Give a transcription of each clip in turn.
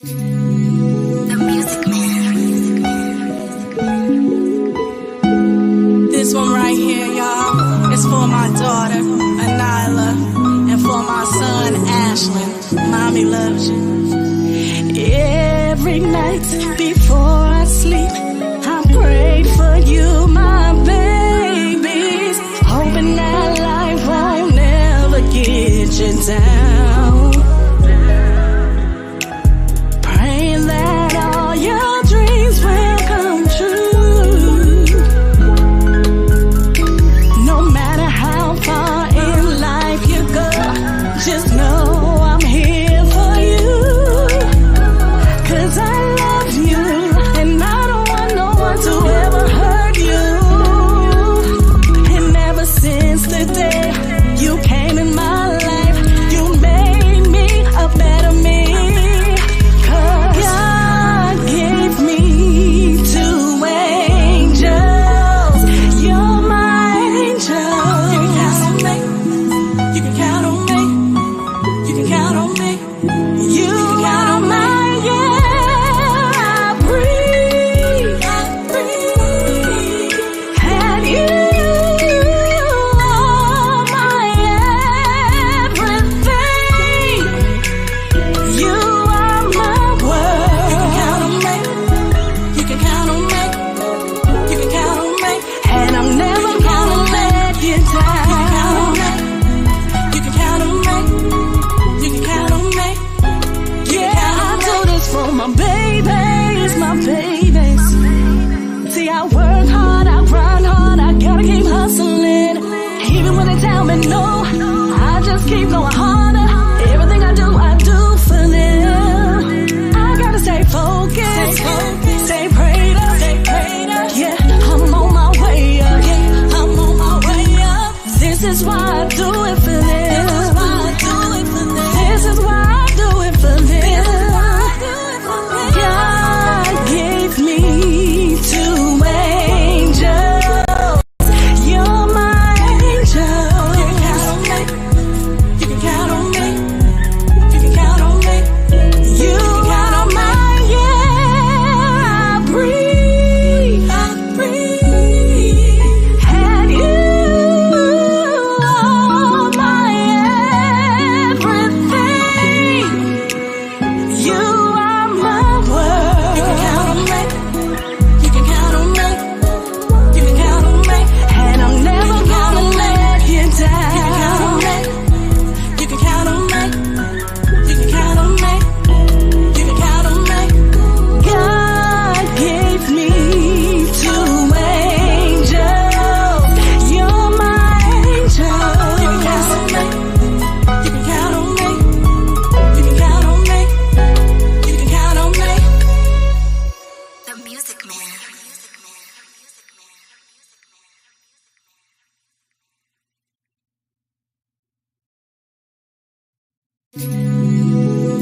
The Music Man. This one right here, y'all, is for my daughter, Anila, and for my son, Ashlyn. Mommy loves you. Every night before I sleep, I prayed for you, my babies, hoping that life won't never get you down. Praying that all your dreams will come true. No matter how far in life you go, just know I'm here for you. 'Cause I love you, and I don't want no one to ever hurt you. And ever since the day you came in my life, you made me a better me. 'Cause God gave me two angels. You're my angel. You can count on me. You can count on me. You can count on me. You are my, yeah. I breathe. And you are my everything. You are my world. You can count on me. You can count on me. You can count on me. And I'm never gonna let you down. You can count on me. You can count on me. Yeah, I do this for my babies, my babies. See, I work hard, I grind hard, I gotta keep hustling. Even when they tell me no, I just keep going harder. Everything I do for them. I gotta stay focused, stay prayed up. Yeah, I'm on my way up. I'm on my way up. This is why I do it for them. This is why I do it for them. God gave me two angels. You're my angel. You can count on me. You can count on me. You can count on me. You are my, yeah. I breathe. And you are my everything. You are my world. You can count on me. You can count on me. You can count on me. And I'm never gonna let you down. You can count on me. You can count on me. You can count on me. God gave me two angels. You're my angel. You can count on me. You can count on me. You can count on me. You can count on me. The Music Man.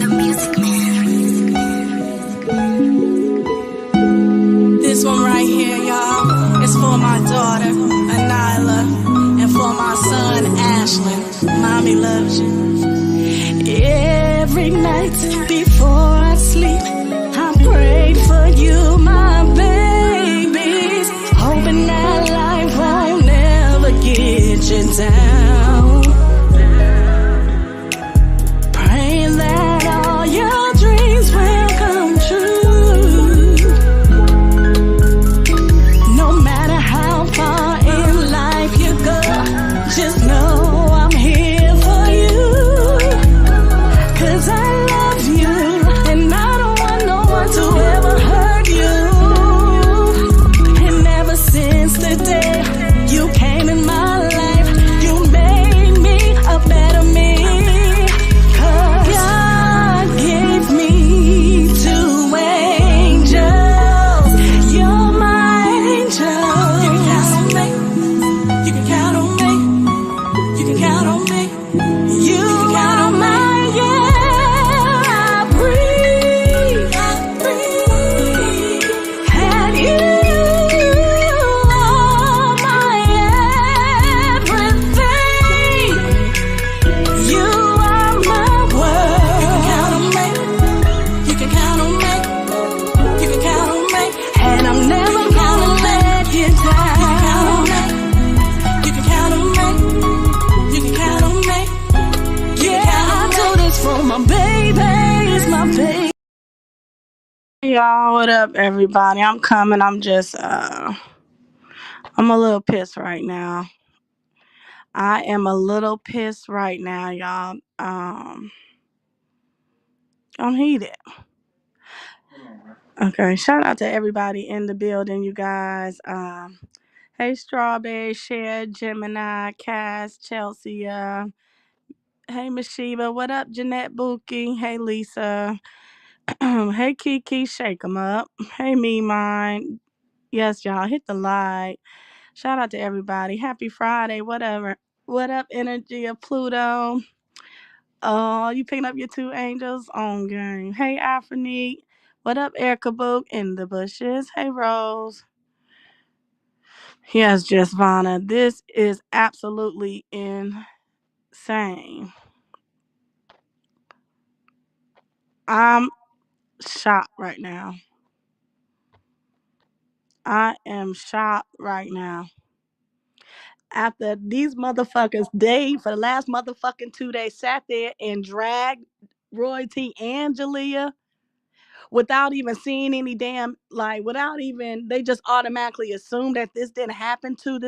The Music Man. This one right here, y'all, is for my daughter, Anila, and for my son, Ashlyn. Mommy loves you. Every night before I sleep, I prayed for you, my babies, hoping that life won't never get you down. Praying that all your dreams will come true. No matter how far in life you go, just know I'm here for you. 'Cause I love you, and I don't want no one to ever hurt you. y'all? What up, everybody? I'm coming. I'm just, I'm a little pissed right now. I am a little pissed right now, y'all. I'm heated. Okay, shout out to everybody in the building, you guys. Hey, Strawberry, Cher, Gemini, Cass, Chelsea. Hey, Mashiba. What up, Jeanette Buki? Hey, Lisa. Hey, Kiki. Shake 'em up. Hey, Me Mine. Yes, y'all. Hit the like. Shout out to everybody. Happy Friday. Whatever. What up, Energy of Pluto? Oh, you picking up your two angels on game. Hey, Afronique. What up, Erica Book in the bushes? Hey, Rose. Yes, Just Vana. This is absolutely insane. I'm shocked right now. I am shocked right now. After these motherfuckers, for the last motherfucking 2 days, sat there and dragged Roy T. and Jalea without even seeing any they just automatically assumed that this didn't happen to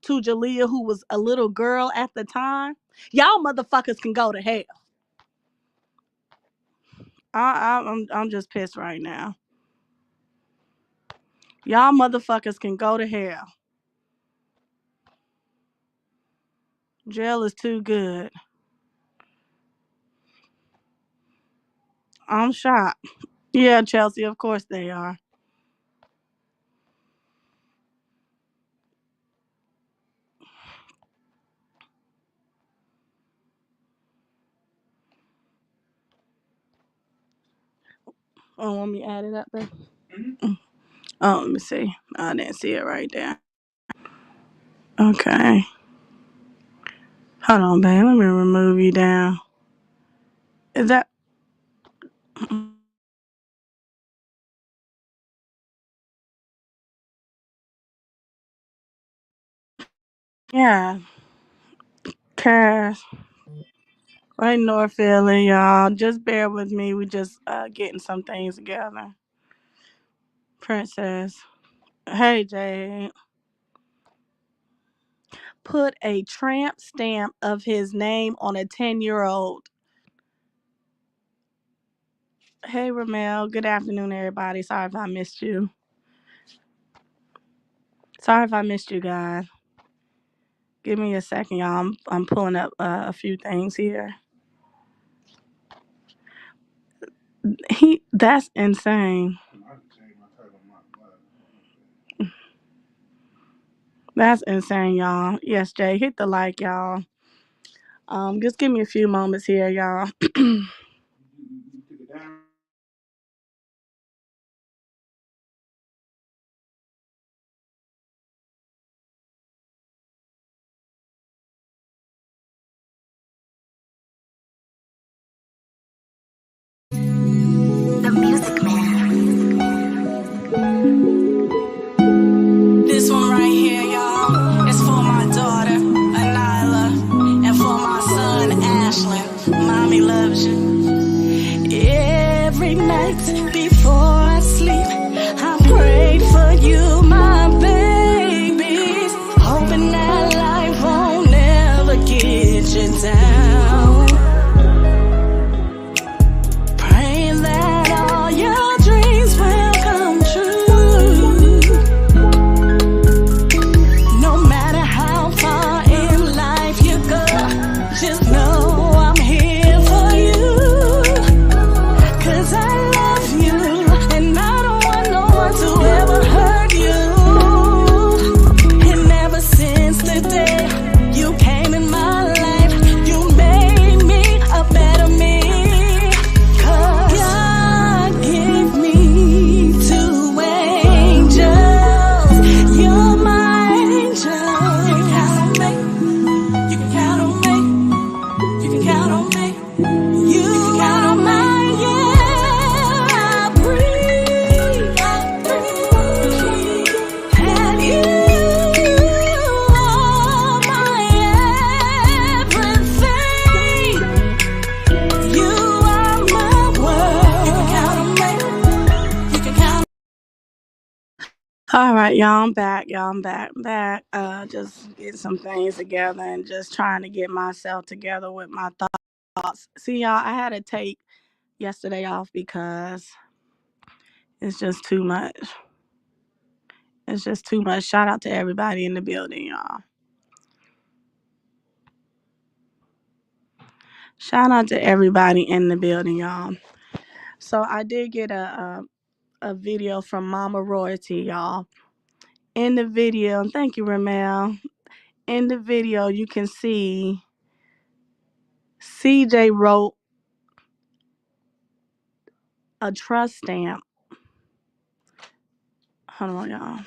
Jalea, who was a little girl at the time. Y'all motherfuckers can go to hell. I'm just pissed right now. Y'all motherfuckers can go to hell. Jail is too good. I'm shocked. Yeah, Chelsea, of course they are. Oh, want me to add it up there? Mm-hmm. Oh, let me see. I didn't see it right there. Okay. Hold on, babe. Let me remove you down. Is that... Yeah. Cass. Right, North Philly, y'all. Just bear with me. We just getting some things together. Princess. Hey, Jade. Put a tramp stamp of his name on a 10-year-old. Hey, Ramel. Good afternoon, everybody. Sorry if I missed you. Sorry if I missed you guys. Give me a second, y'all. I'm pulling up a few things here. That's insane. That's insane, y'all. Yes, Jay, hit the like, y'all. Just give me a few moments here, y'all. The Music Man. This one right here, y'all, is for my daughter, Anila, and for my son, Ashlyn. Mommy loves you. right, y'all, I'm back. Y'all, I'm back. Just getting some things together and just trying to get myself together with my thoughts. See, y'all, I had to take yesterday off because it's just too much. It's just too much. Shout out to everybody in the building, y'all. Shout out to everybody in the building, y'all. So I did get a video from Mama Royalty, y'all. In the video, and thank you, Ramel. In the video, you can see CJ wrote a trust stamp. Hold on, y'all.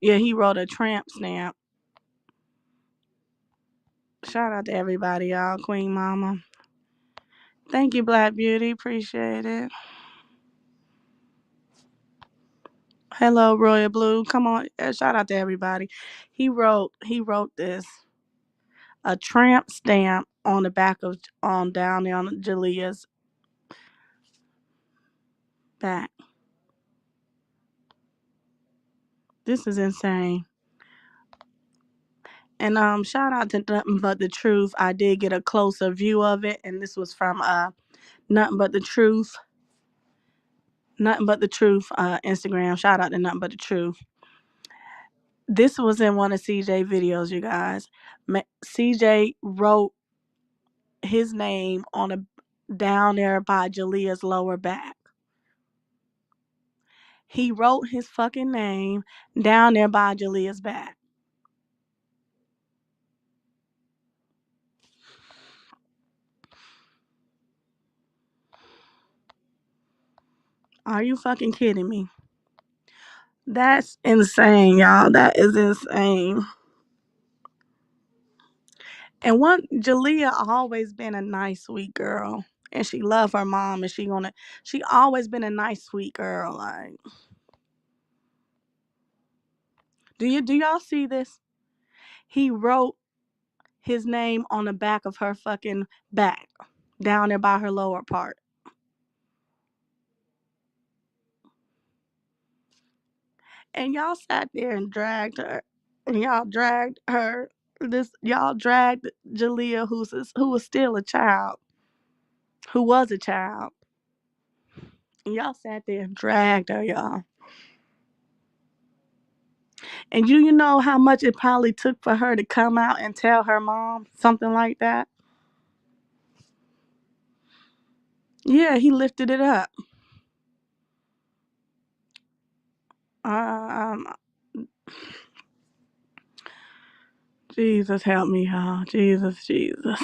Yeah, he wrote a tramp stamp. Shout out to everybody, y'all. Queen Mama. Thank you, Black Beauty. Appreciate it. Hello, Royal Blue. Come on. Shout out to everybody. He wrote this a tramp stamp on the back of on down there on Jalea's back. This is insane. And shout out to Nothing But the Truth. I did get a closer view of it, and this was from Nothing But the Truth. Nothing But the Truth Instagram. Shout out to Nothing But the Truth. This was in one of CJ videos, you guys. CJ wrote his name on a down there by Jalea's lower back. He wrote his fucking name down there by Jalea's back. Are you fucking kidding me? That's insane, y'all. That is insane. And one Jalea always been a nice, sweet girl. And she loved her mom and she always been a nice, sweet girl. Like, do y'all see this? He wrote his name on the back of her fucking back. Down there by her lower part. And y'all sat there and dragged her. And y'all dragged her. Y'all dragged Jalea, who was still a child. Who was a child. And y'all sat there and dragged her, y'all. And you know how much it probably took for her to come out and tell her mom something like that? Yeah, he lifted it up. Um, Jesus help me, y'all. Jesus.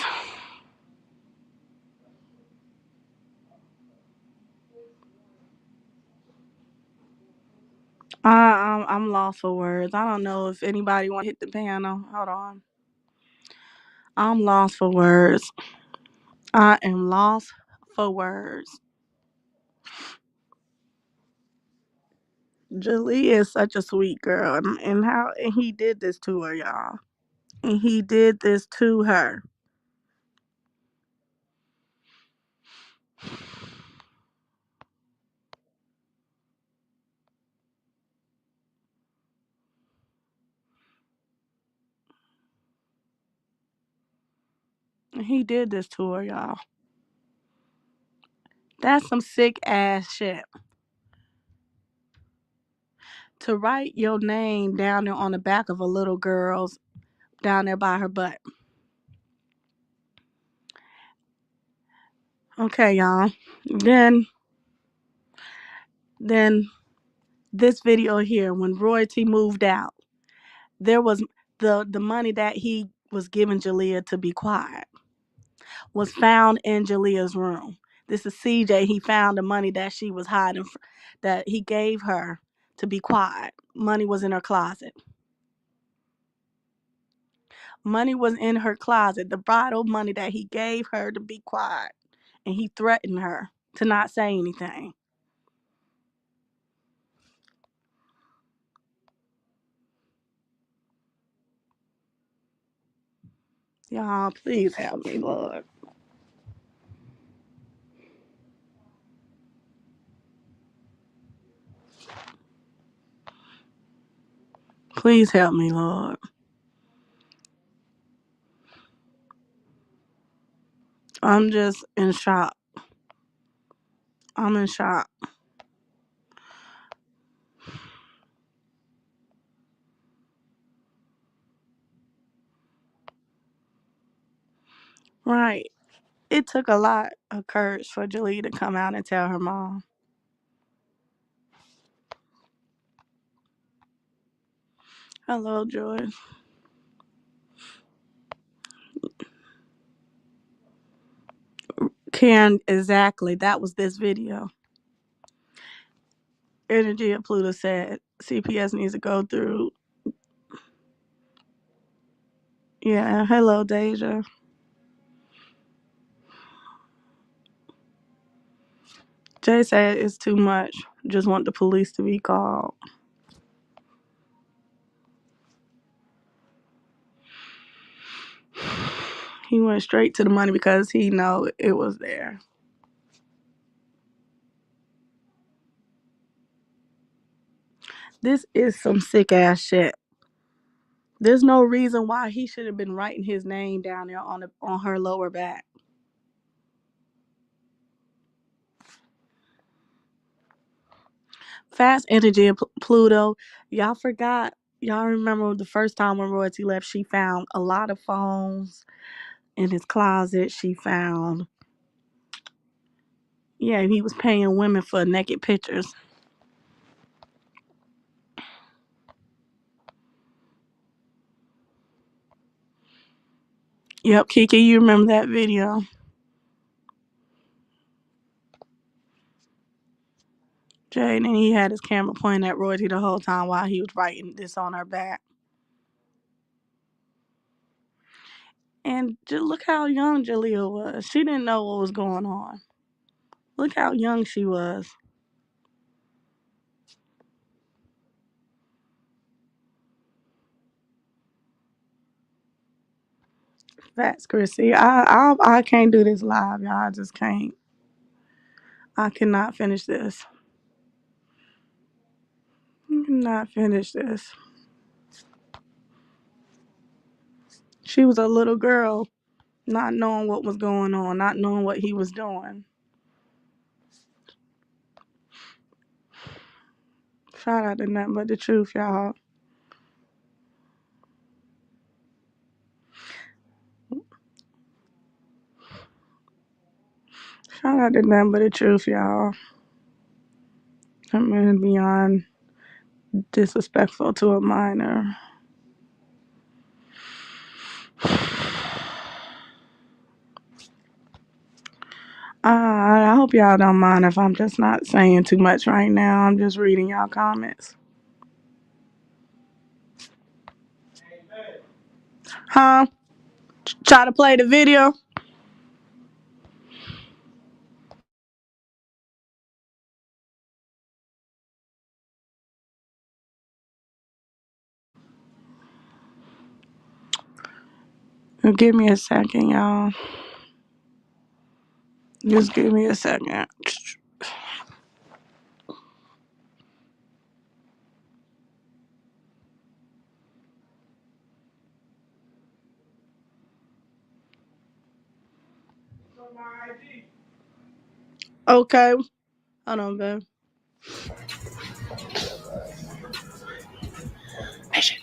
I'm lost for words. I don't know if anybody want to hit the piano. Hold on. I'm lost for words. I am lost for words. Julie is such a sweet girl, and he did this to her, y'all. And he did this to her. And he did this to her, y'all. That's some sick ass shit. To write your name down there on the back of a little girl's down there by her butt. Okay, y'all. Then then this video here, when Royalty moved out, there was the money that he was giving Jalea to be quiet was found in Jalea's room. This is CJ. He found the money that she was hiding, that he gave her to be quiet. Money was in her closet. Money was in her closet. The bridal money that he gave her to be quiet. and he threatened her to not say anything. Y'all, please help me, Lord. Please help me, Lord. I'm just in shock. I'm in shock. Right. It took a lot of courage for Jalea to come out and tell her mom. Hello, Joy. Karen, exactly. That was this video. Energy of Pluto said CPS needs to go through. Yeah, hello, Deja. Jay said it's too much. Just want the police to be called. He went straight to the money because he know it was there. This is some sick ass shit. There's no reason why he should have been writing his name down there on her lower back. Fast energy of Pluto. Y'all forgot. Y'all remember the first time when Royalty left, she found a lot of phones in his closet. She found, yeah, he was paying women for naked pictures. Yep, Kiki, you remember that video. Jade, and he had his camera pointing at Royalty the whole time while he was writing this on her back. And just look how young Jalea was. She didn't know what was going on. Look how young she was. Facts, Chrissy. I can't do this live, y'all. I just can't. I cannot finish this. I cannot finish this. She was a little girl, not knowing what was going on, not knowing what he was doing. Shout out to nothing but the truth, y'all. Shout out to nothing but the truth, y'all. That man beyond disrespectful to a minor. I hope y'all don't mind if I'm just not saying too much right now. I'm just reading y'all comments. Huh? Try to play the video? Give me a second, y'all. Just give me a second. Okay. Hold on, babe. Patient.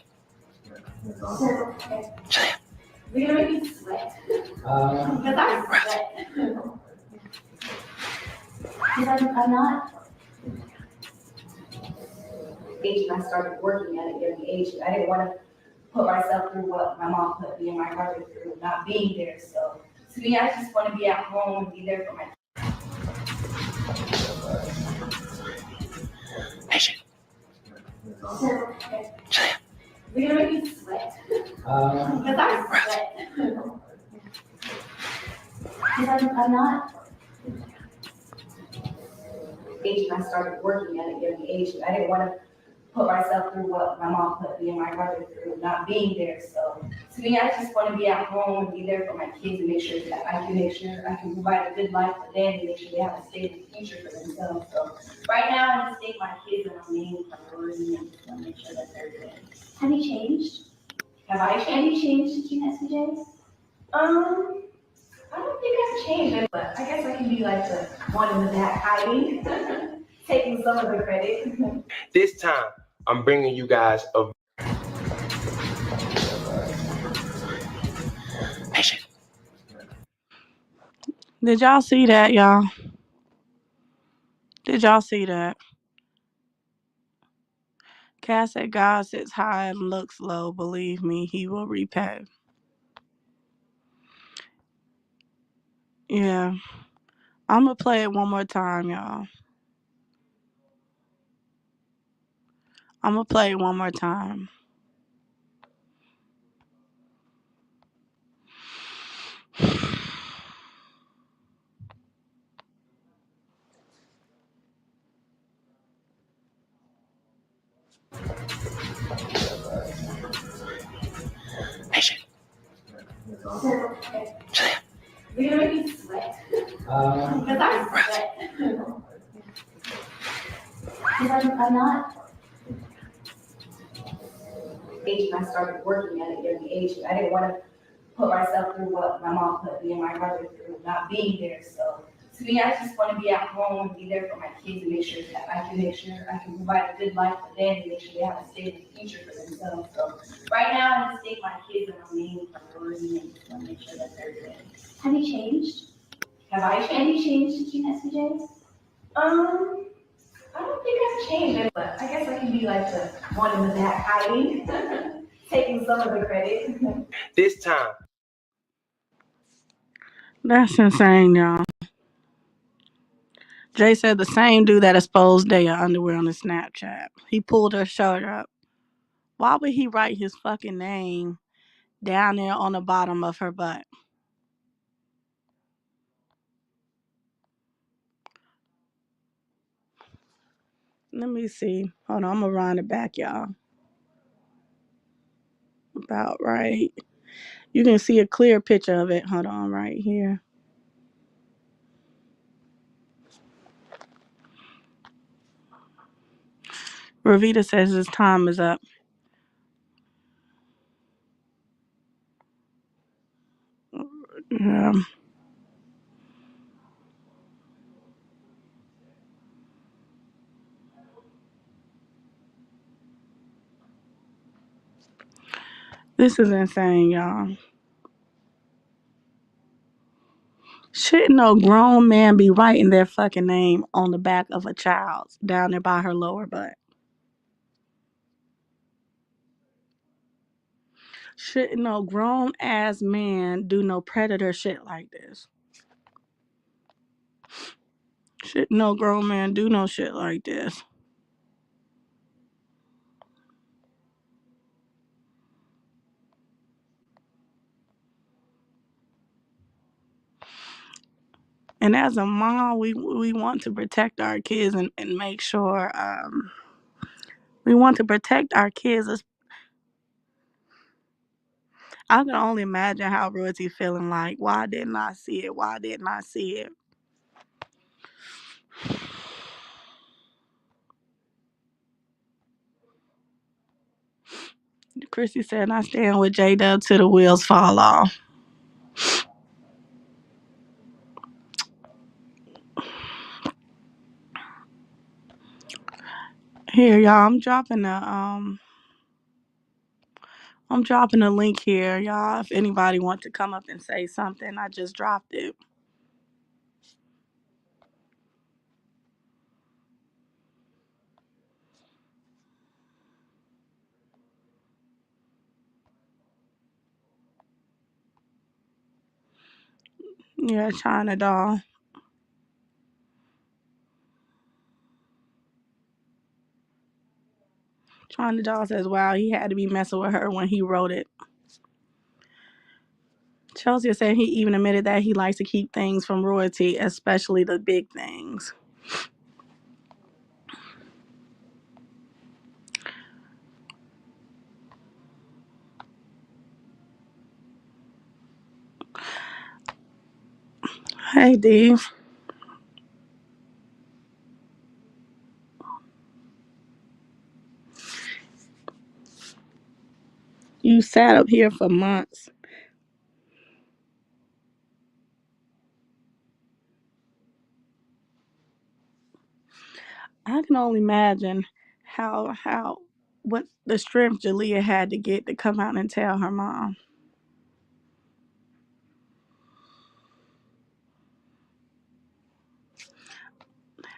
You're gonna make me sweat. Because I sweat. Because I'm not age and I started working at a young age. I didn't want to put myself through what my mom put me and my brother through, not being there. So to me, I just want to be at home and be there for my Patient. You're gonna make me sweat. Because I sweat. Because I'm not age and I started working at a young age. I didn't want to put myself through what my mom put me and my brother through, not being there. So to me, I just want to be at home and be there for my kids and make sure that I can provide a good life for them and make sure they have a stable future for themselves. So right now, I just think my kids are my main priority and just want to make sure that they're good. Have you changed? Have I Have changed? you changed to Tyn'e SPJs? I don't think I've changed, but I guess I can be like the one in the back hiding, taking some of the credit. This time, I'm bringing you guys a patient. Did y'all see that, y'all? Did y'all see that? Cass said God sits high and looks low. Believe me, he will repay. Yeah. I'm going to play it one more time, y'all. I'm going to play it one more time. Patient. You're gonna make me sweat. Because I sweat. Because I'm not. Age and I started working at a young age. I didn't want to put myself through what my mom put me and my brother through, not being there. So to me, I just want to be at home and be there for my kids and make sure that I can provide a good life for them and make sure they have a stable future for themselves. So right now, I just think my kids are my main priority and just want to make sure that they're good. Have you changed? Have I Have changed? you changed to Tyn'e SPJs? I don't think I've changed, but I guess I can be like the one in the back hiding, taking some of the credit. This time, That's insane, y'all. Jay said the same dude that exposed Daya underwear on his Snapchat. He pulled her shirt up. Why would he write his fucking name down there on the bottom of her butt? Let me see. Hold on, I'm gonna run it back, y'all. About right. You can see a clear picture of it. Hold on, right here. Ravita says his time is up. Yeah. This is insane, y'all. Shouldn't no grown man be writing their fucking name on the back of a child's down there by her lower butt? Shouldn't no grown ass man do no predator shit like this? Shouldn't no grown man do no shit like this? And as a mom, we want to protect our kids and make sure we want to protect our kids. I can only imagine how Royalty feeling like, why didn't I see it? Why didn't I see it? Chrissy said, I stand with J-Dub till the wheels fall off. Here, y'all, I'm dropping a link here, y'all. If anybody wants to come up and say something, I just dropped it. Yeah, China doll. China doll says, wow, he had to be messing with her when he wrote it. Chelsea said he even admitted that he likes to keep things from Royalty, especially the big things. Hey, D. You sat up here for months. I can only imagine what the strength Jalea had to get to come out and tell her mom.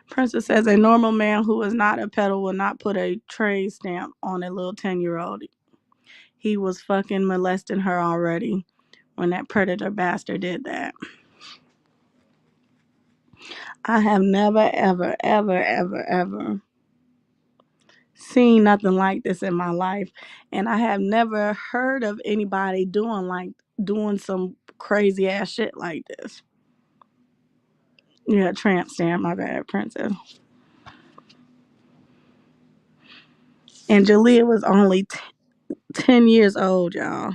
Princess says a normal man who is not a pedo will not put a trade stamp on a little 10-year-old. He was fucking molesting her already when that predator bastard did that. I have never, ever, ever, ever, ever seen nothing like this in my life. And I have never heard of anybody doing some crazy ass shit like this. Yeah, tramp stamp, my bad, Princess. And Jalea was only 10 years old, y'all.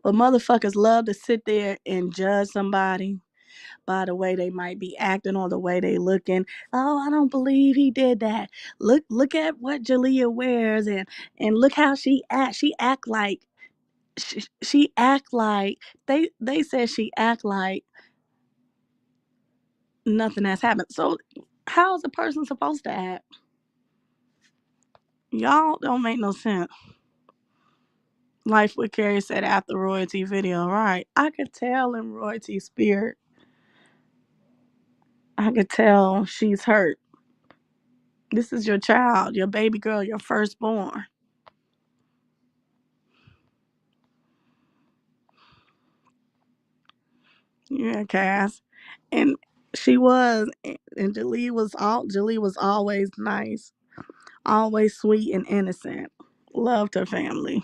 But motherfuckers love to sit there and judge somebody by the way they might be acting or the way they looking. Oh, I don't believe he did that. Look at what Jalea wears and look how she act. She act like they said she act like nothing has happened. So how is a person supposed to act? Y'all don't make no sense. Life with Carrie said after royalty video, right? I could tell in royalty spirit. I could tell she's hurt. This is your child, your baby girl, your firstborn. Yeah, Cass. And she was, and Jalee was always nice, always sweet and innocent. Loved her family.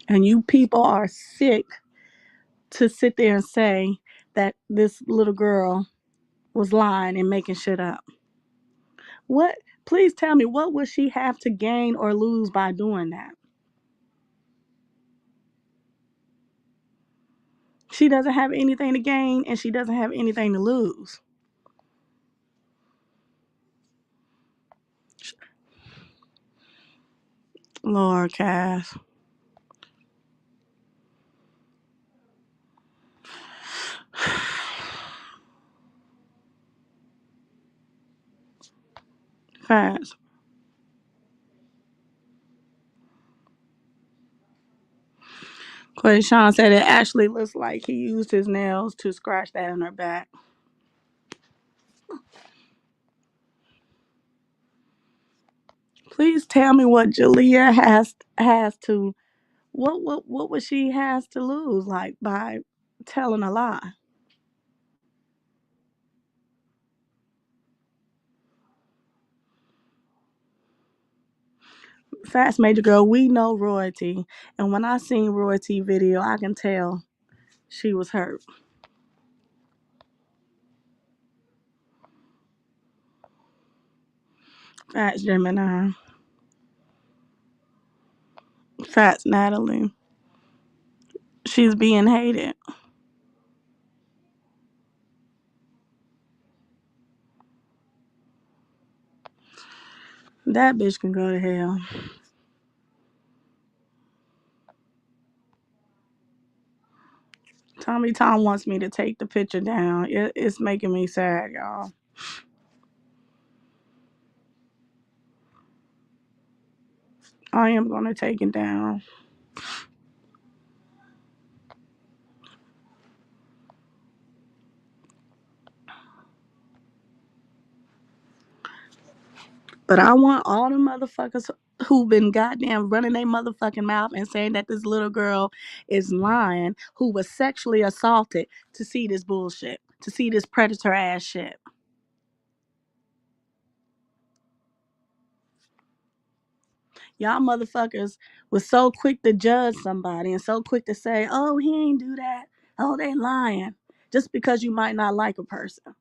And you people are sick to sit there and say that this little girl was lying and making shit up. What? Please tell me, what would she have to gain or lose by doing that? She doesn't have anything to gain and she doesn't have anything to lose. Lord, Cass. Facts. Quayshawn said it actually looks like he used his nails to scratch that in her back. Please tell me what Jalea has to what would she has to lose like by telling a lie? Fast Major Girl, we know Royalty, and when I seen Royalty video, I can tell she was hurt. Fats Gemini. Fats Natalie. She's being hated. That bitch can go to hell. Tommy Tom wants me to take the picture down. It's making me sad, y'all. I am gonna take it down. But I want all the motherfuckers who've been goddamn running their motherfucking mouth and saying that this little girl is lying, who was sexually assaulted, to see this bullshit, to see this predator ass shit. Y'all motherfuckers was so quick to judge somebody and so quick to say, oh, he ain't do that. Oh, they lying. Just because you might not like a person.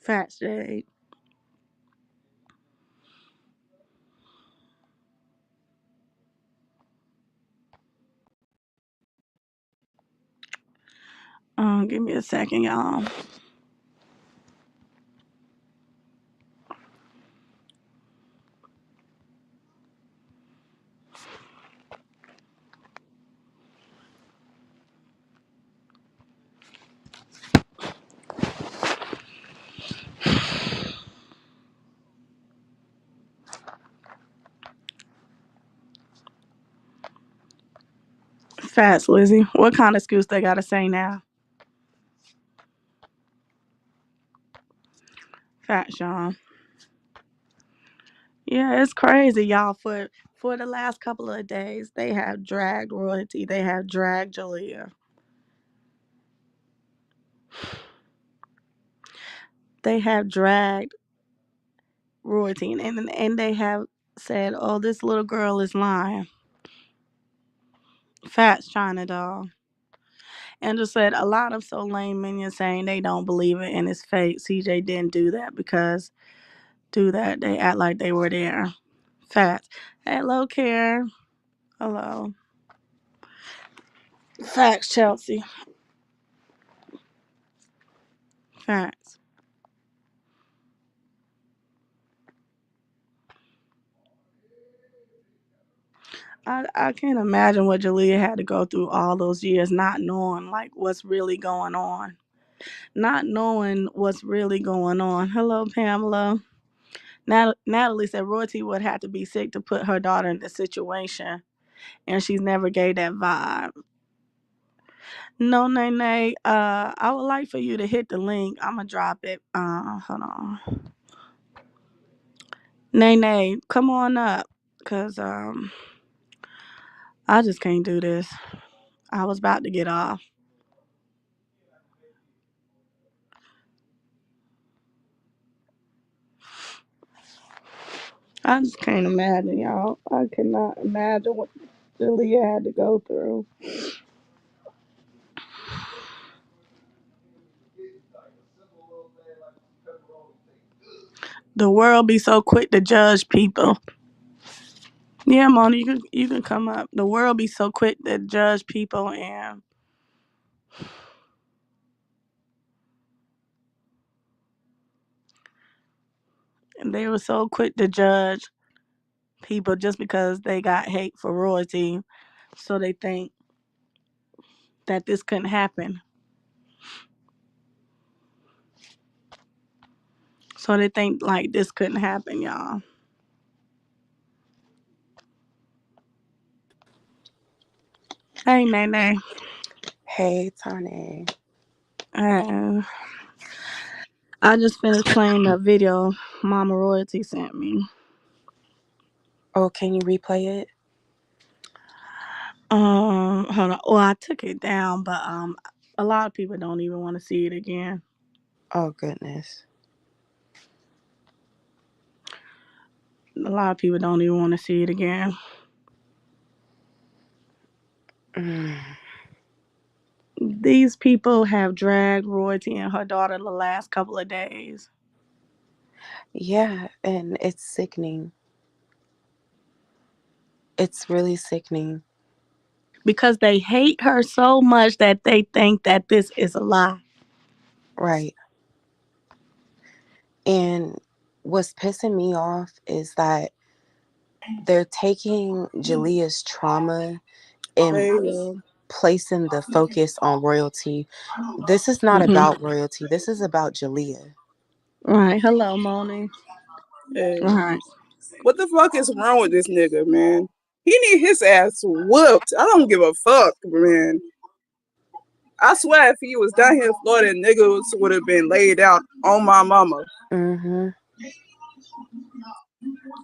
Facts, Jade. Give me a second, y'all. Facts, Lizzie. What kind of excuse they gotta say now? Facts, y'all. Yeah, it's crazy, y'all. For the last couple of days, they have dragged royalty. They have dragged Jalea. They have dragged royalty, and they have said, "Oh, this little girl is lying." Facts, China doll. And just said a lot of so lame minions saying they don't believe it and it's fake. CJ didn't do that because do that. They act like they were there. Facts. Hello, Care. Hello. Facts, Chelsea. Facts. I can't imagine what Jalea had to go through all those years not knowing like what's really going on. Not knowing what's really going on. Hello, Pamela. Natalie said Royalty would have to be sick to put her daughter in the situation, and she's never gave that vibe. No, Nene. I would like for you to hit the link. I'ma drop it. Hold on. Nene, come on up, cause I just can't do this. I was about to get off. I just can't imagine, y'all. I cannot imagine what Julia had to go through. The world be so quick to judge people. Yeah, Mona, you can come up. The world be so quick to judge people, and they were so quick to judge people just because they got hate for royalty. So they think that this couldn't happen. So they think like this couldn't happen, y'all. Hey, Nene. Hey, Tyn'e. Uh, I just finished playing the video Mama Royalty sent me. Oh, can you replay it? Hold on. Well, I took it down, but a lot of people don't even want to see it again. Oh, goodness. A lot of people don't even want to see it again. Mm. These people have dragged Royalty and her daughter the last couple of days Yeah, and it's sickening. It's really sickening. because they hate her so much that they think that this is a lie. Right. And what's pissing me off is that they're taking Jalea's trauma and placing the focus on royalty. This is not Mm-hmm. about royalty. This is about Jalea. Right. Hello, Moni. Hey, Right. what the fuck is wrong with this nigga, man? He need his ass whooped. I don't give a fuck, man. I swear if he was down here in Florida, niggas would have been laid out on my mama. Mm-hmm.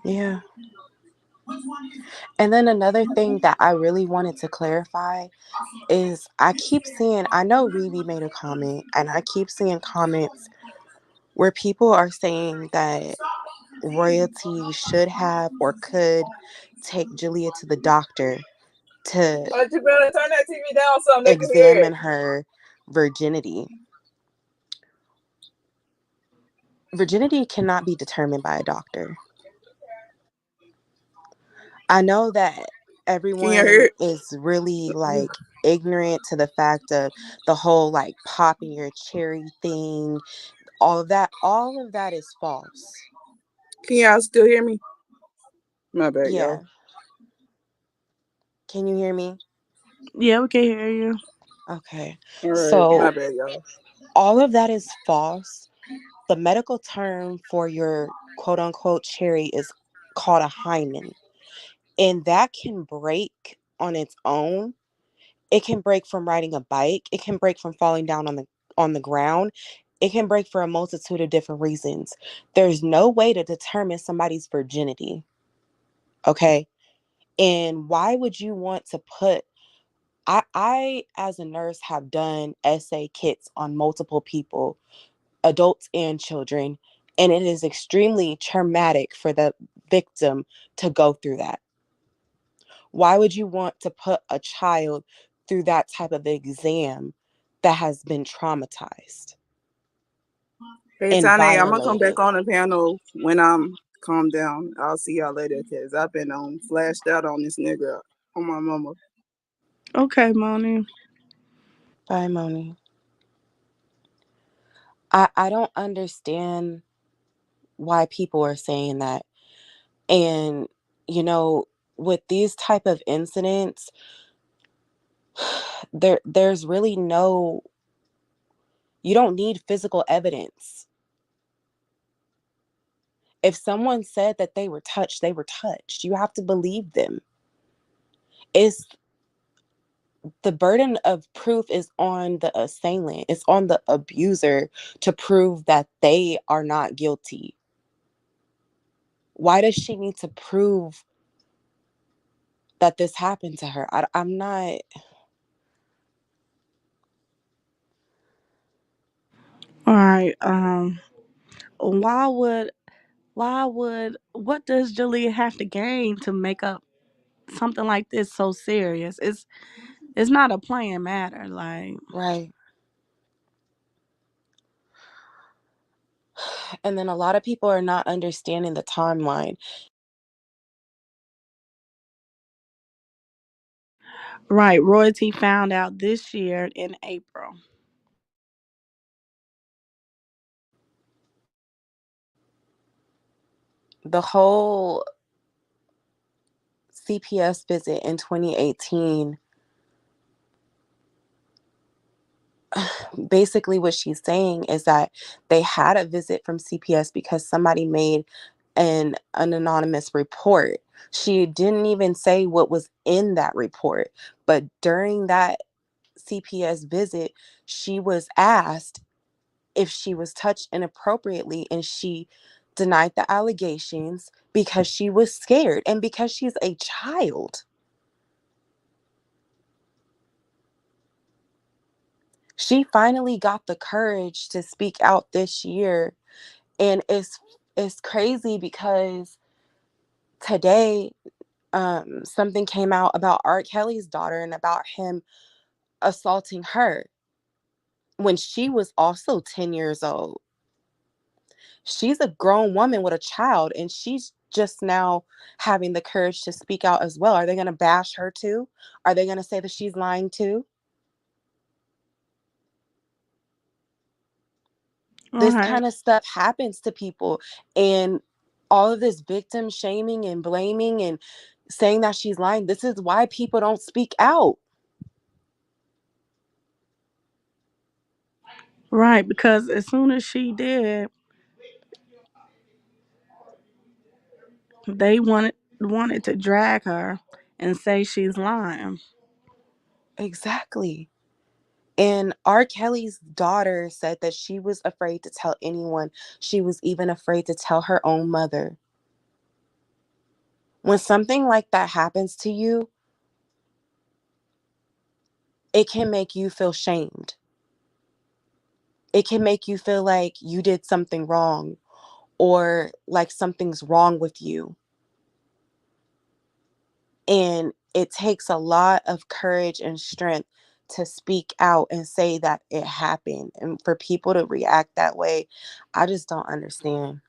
Yeah. And then another thing that I really wanted to clarify is I keep seeing, I know Riri made a comment, and I keep seeing comments where people are saying that royalty should have or could take Julia to the doctor to But you better turn that TV down so they can hear it. examine her virginity. Virginity cannot be determined by a doctor. I know that Can you hear everyone it? is really like ignorant to the fact of the whole like popping your cherry thing. All of that is false. Can y'all still hear me? My bad, Yeah. y'all. Can you hear me? Yeah, we can hear you. Okay. All right, my So bad, y'all. all of that is false. The medical term for your quote unquote cherry is called a hymen. And that can break on its own. It can break from riding a bike. It can break from falling down on the ground. It can break for a multitude of different reasons. There's no way to determine somebody's virginity. Okay? And why would you want to put I as a nurse have done essay kits on multiple people, adults and children, and it is extremely traumatic for the victim to go through that. Why would you want to put a child through that type of exam that has been traumatized Hey, and Tyn'e, I'm gonna come violated? back on the panel when I'm calmed down. I'll see y'all later, cause I've been flashed out on this nigga on my mama. Okay, Moni. Bye, Moni. I don't understand why people are saying that. And, you know, with these type of incidents, there's really no, you don't need physical evidence. If someone said that they were touched, they were touched. You have to believe them. It's the burden of proof is on the assailant. It's on the abuser to prove that they are not guilty. Why does she need to prove that this happened to her? I'm not. All right. Why would what does Julia have to gain to make up something like this so serious? It's not a playing matter. Like, Right. And then a lot of people are not understanding the timeline. right, Royalty found out this year in April. The whole CPS visit in 2018, basically what she's saying is that they had a visit from CPS because somebody made an anonymous report. She didn't even say what was in that report, but during that CPS visit, she was asked if she was touched inappropriately, and she denied the allegations because she was scared and because she's a child. She finally got the courage to speak out this year, and it's crazy because today something came out about R. Kelly's daughter and about him assaulting her when she was also 10 years old. She's a grown woman with a child, and she's just now having the courage to speak out as well. Are they going to bash her too? Are they going to say that she's lying too? All This right. kind of stuff happens to people, and all of this victim shaming and blaming and saying that she's lying, this is why people don't speak out. Right, because as soon as she did, they wanted to drag her and say she's lying. Exactly. And R. Kelly's daughter said that she was afraid to tell anyone. She was even afraid to tell her own mother. When something like that happens to you, it can make you feel shamed. It can make you feel like you did something wrong or like something's wrong with you. And it takes a lot of courage and strength to speak out and say that it happened. And for people to react that way, I just don't understand.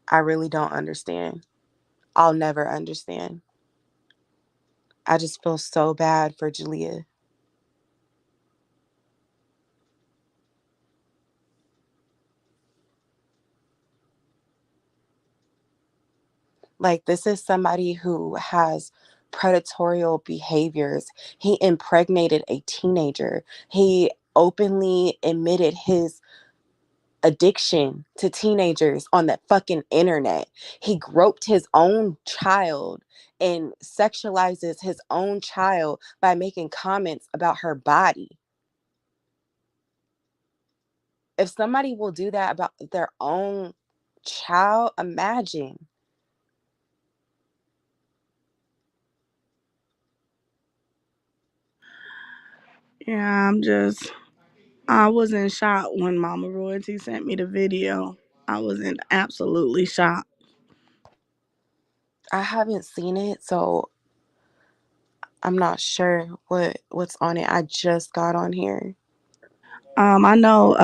I really don't understand. I'll never understand. I just feel so bad for Julia. Like, this is somebody who has predatorial behaviors. He impregnated a teenager. He openly admitted his addiction to teenagers on the fucking internet. He groped his own child and sexualizes his own child by making comments about her body. If somebody will do that about their own child, imagine. Yeah, I was in shock when Mama Royalty sent me the video. I was in absolutely shock. I haven't seen it, so I'm not sure what's on it. I just got on here. I know,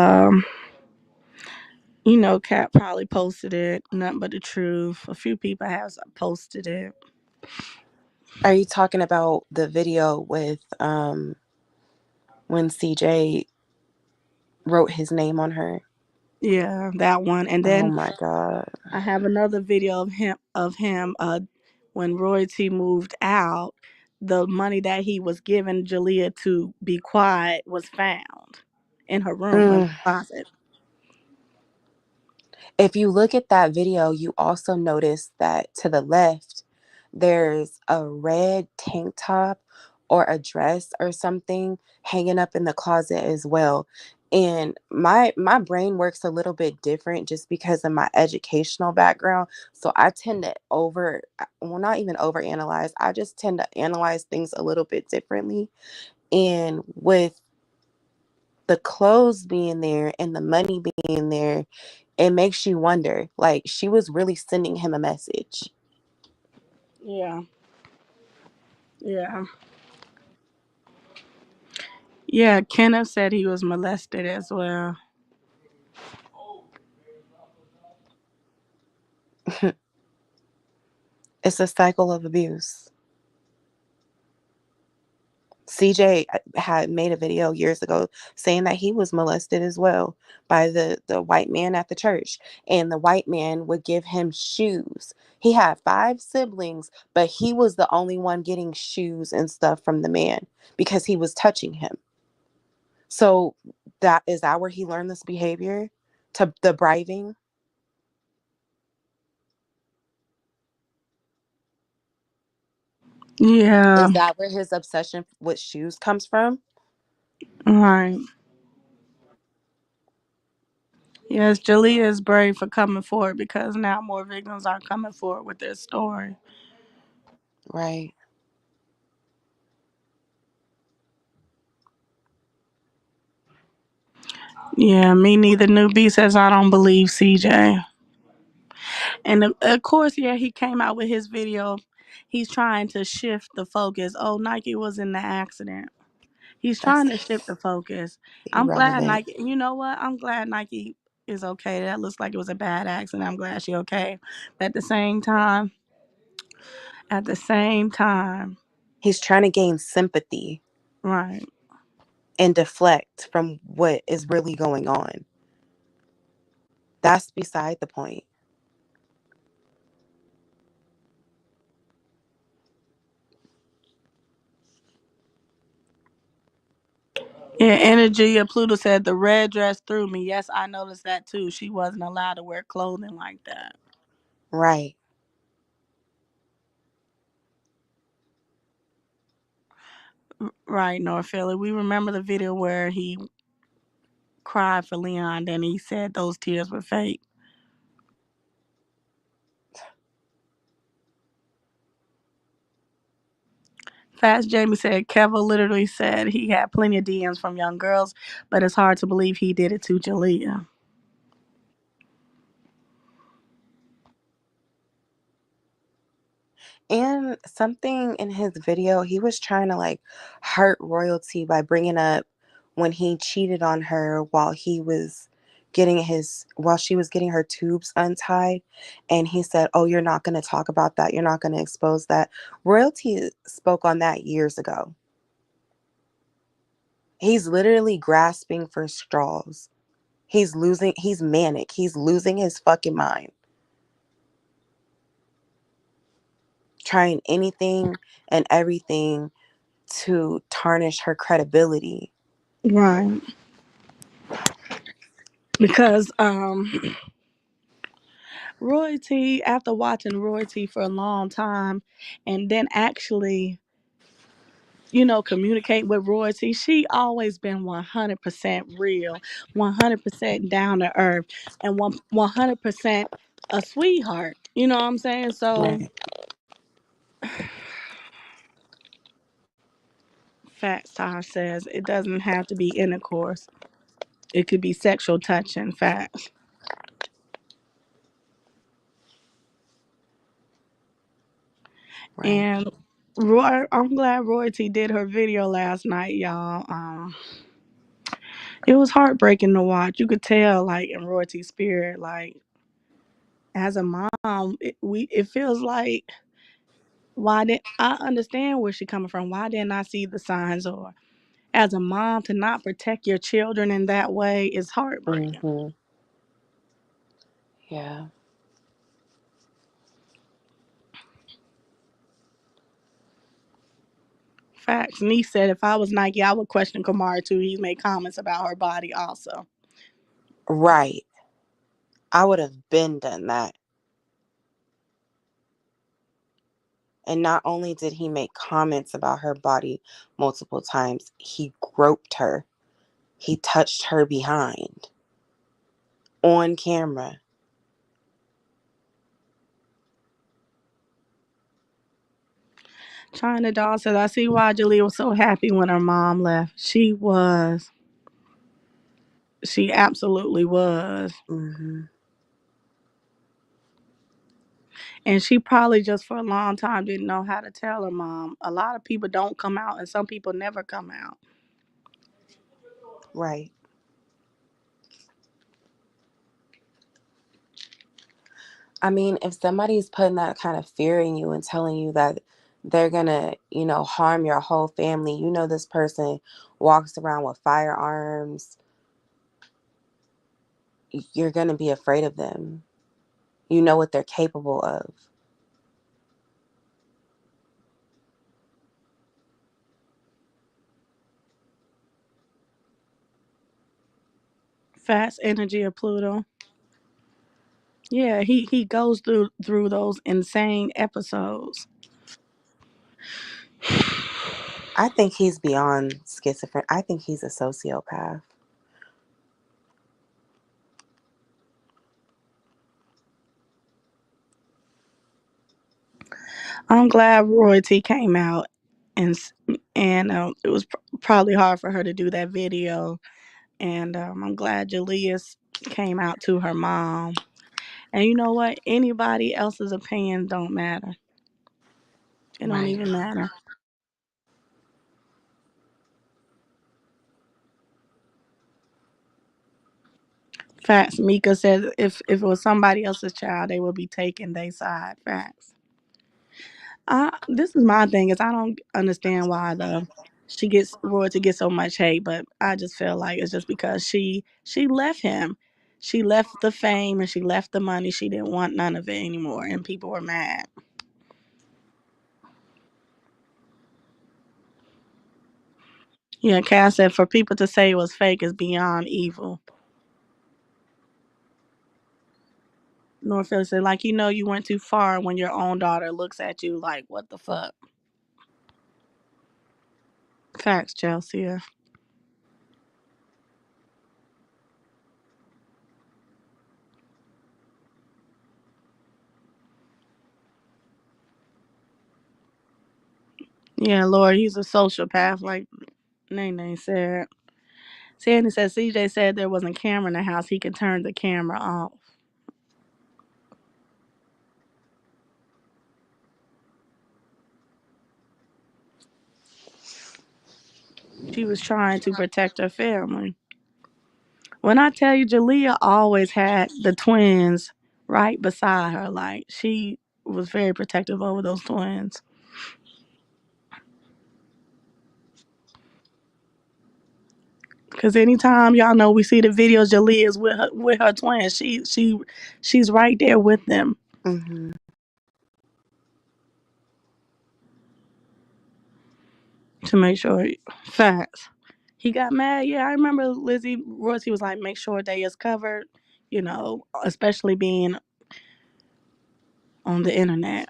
Kat probably posted it. Nothing but the truth. A few people have posted it. Are you talking about the video with when CJ wrote his name on her? Yeah, that one. And Oh then my god. I have another video of him when Royalty moved out. The money that he was giving Jalea to be quiet was found in her room in the Mm. closet. If you look at that video, you also notice that to the left, there's a red tank top or a dress or something hanging up in the closet as well. And my brain works a little bit different just because of my educational background. So I tend to not even overanalyze. I just tend to analyze things a little bit differently. And with the clothes being there and the money being there, it makes you wonder, like, she was really sending him a message. Yeah. Yeah. Yeah, Kenneth said he was molested as well. It's a cycle of abuse. CJ had made a video years ago saying that he was molested as well by the white man at the church. And the white man would give him shoes. He had 5 siblings, but he was the only one getting shoes and stuff from the man because he was touching him. So that where he learned this behavior? To the bribing? Yeah. Is that where his obsession with shoes comes from? Right. Yes, Jalea is brave for coming forward because now more victims are coming forward with their story. Right. Yeah, me neither. New B says I don't believe CJ. And of course, yeah, he came out with his video. He's trying to shift the focus. Oh, Nike was in the accident. He's trying to shift That's the focus. I'm glad irrelevant. Nike, you know what? I'm glad Nike is okay. That looks like it was a bad accident. I'm glad she okay. But at the same time, He's trying to gain sympathy right. and deflect from what is really going on. That's beside the point. Yeah, Energy of Pluto said the red dress threw me. Yes, I noticed that too. She wasn't allowed to wear clothing like that. Right. Right, North Philly. We remember the video where he cried for Leon, then he said those tears were fake. Fast Jamie said Kevin literally said he had plenty of DMs from young girls, but it's hard to believe he did it to Jalea. And something in his video, he was trying to like hurt royalty by bringing up when he cheated on her while she was getting her tubes untied, and he said, "Oh, you're not going to talk about that. You're not going to expose that." Royalty spoke on that years ago. He's literally grasping for straws. He's manic. He's losing his fucking mind. trying anything and everything to tarnish her credibility. Right. Because Roy T, after watching Roy T for a long time and then actually, communicate with Roy T, she always been 100% real, 100% down to earth, and 100% a sweetheart. You know what I'm saying? So, Right. Fat Star says it doesn't have to be intercourse. It could be sexual touching. Facts. Right. And I'm glad Roy T did her video last night, y'all. It was heartbreaking to watch. You could tell, like, in Roy T's spirit, like, as a mom, it feels like, why did I understand where she coming from? Why didn't I see the signs? Or as a mom, to not protect your children in that way is heartbreaking. Mm-hmm. Yeah. Facts. Niece said if I was Nike, I would question Kamara too. He made comments about her body also. Right. I would have been done that. And not only did he make comments about her body multiple times, he groped her. He touched her behind on camera. China Doll says, I see why Jalea was so happy when her mom left. She was. She absolutely was. Mm-hmm. And she probably just for a long time didn't know how to tell her mom. A lot of people don't come out, and some people never come out. Right. I mean, if somebody's putting that kind of fear in you and telling you that they're gonna, harm your whole family, this person walks around with firearms, you're gonna be afraid of them. You know what they're capable of. Fast energy of Pluto. Yeah, he goes through those insane episodes. I think he's beyond schizophrenic. I think he's a sociopath. I'm glad Roy T came out, and it was probably hard for her to do that video. And I'm glad Julius came out to her mom. And you know what? Anybody else's opinion don't matter. It don't Right. even matter. Facts. Mika said if it was somebody else's child, they would be taking their side. Facts. This is my thing is I don't understand why she gets Roy to get so much hate, but I just feel like it's just because she left him. She left the fame and she left the money. She didn't want none of it anymore, and people were mad. Yeah, Cass said for people to say it was fake is beyond evil. Norfield said, like, you went too far when your own daughter looks at you like, what the fuck? Facts, Chelsea. Yeah, Lord, he's a sociopath, like Nene said. Sandy said, CJ said there wasn't a camera in the house. He could turn the camera off. She was trying to protect her family. When I tell you, Jalea always had the twins right beside her. Like, she was very protective over those twins. Cause anytime y'all know we see the videos, Jalea is with her twins. She's right there with them. Mm-hmm. to make sure facts. He got mad. Yeah, I remember Lizzie Royce. He was like, make sure they is covered. Especially being on the internet.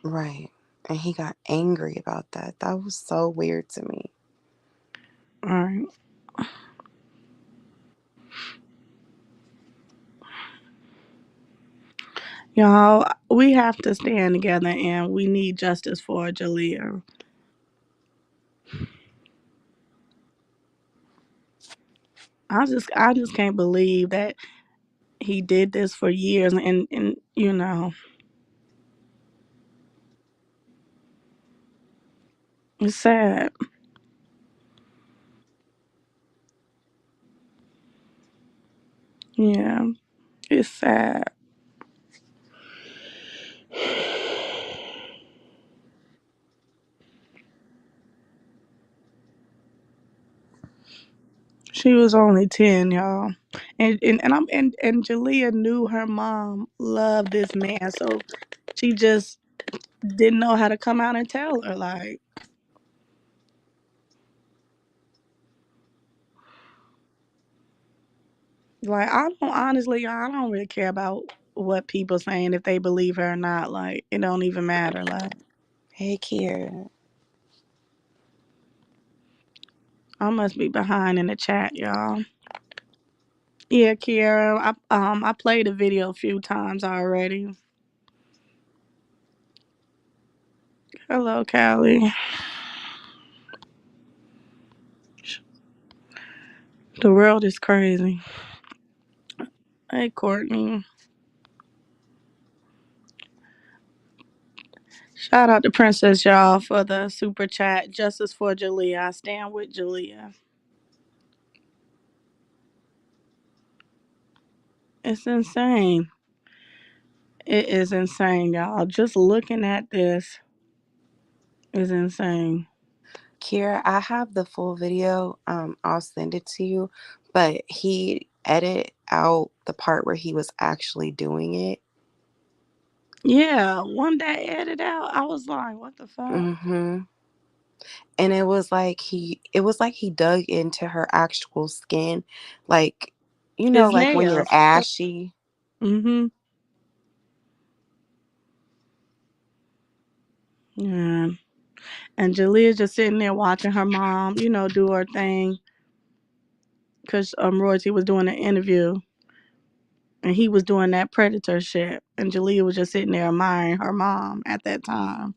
Right. And he got angry about that. That was so weird to me. All right. Y'all, we have to stand together and we need justice for Jalea. I just can't believe that he did this for years and it's sad. Yeah, it's sad. She was only 10, y'all. And Jalea knew her mom loved this man, so she just didn't know how to come out and tell her. I don't honestly, I don't really care about what people saying if they believe her or not. Like, it don't even matter. Like, Hey, Kier. I must be behind in the chat, y'all. Yeah, Kiara, I played the video a few times already. Hello, Callie. The world is crazy. Hey, Courtney. Shout out to Princess, y'all, for the super chat. Justice for Jalea. I stand with Jalea. It's insane. It is insane, y'all. Just looking at this is insane. Kiera, I have the full video. I'll send it to you. But he edited out the part where he was actually doing it. Yeah, one day edited out. I was like, what the fuck? Mm-hmm. And it was like he dug into her actual skin. Like, His like when you're nails. ashy. Mm-hmm. Yeah. And Jalea's just sitting there watching her mom, do her thing. Because Royce was doing an interview and he was doing that predator shit. And Jalea was just sitting there admiring her mom at that time.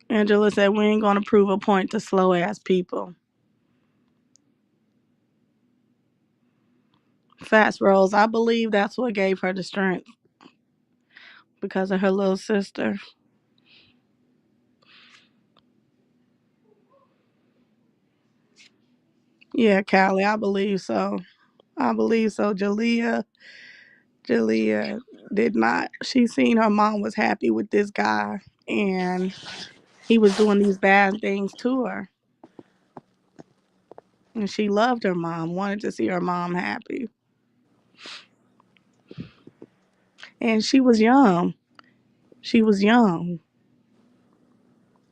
Angela said, we ain't going to prove a point to slow ass people. Fast Rose, I believe that's what gave her the strength because of her little sister. Yeah, Callie, I believe so. I believe so. Jalea did not. She seen her mom was happy with this guy and he was doing these bad things to her. And she loved her mom, wanted to see her mom happy. And she was young. She was young.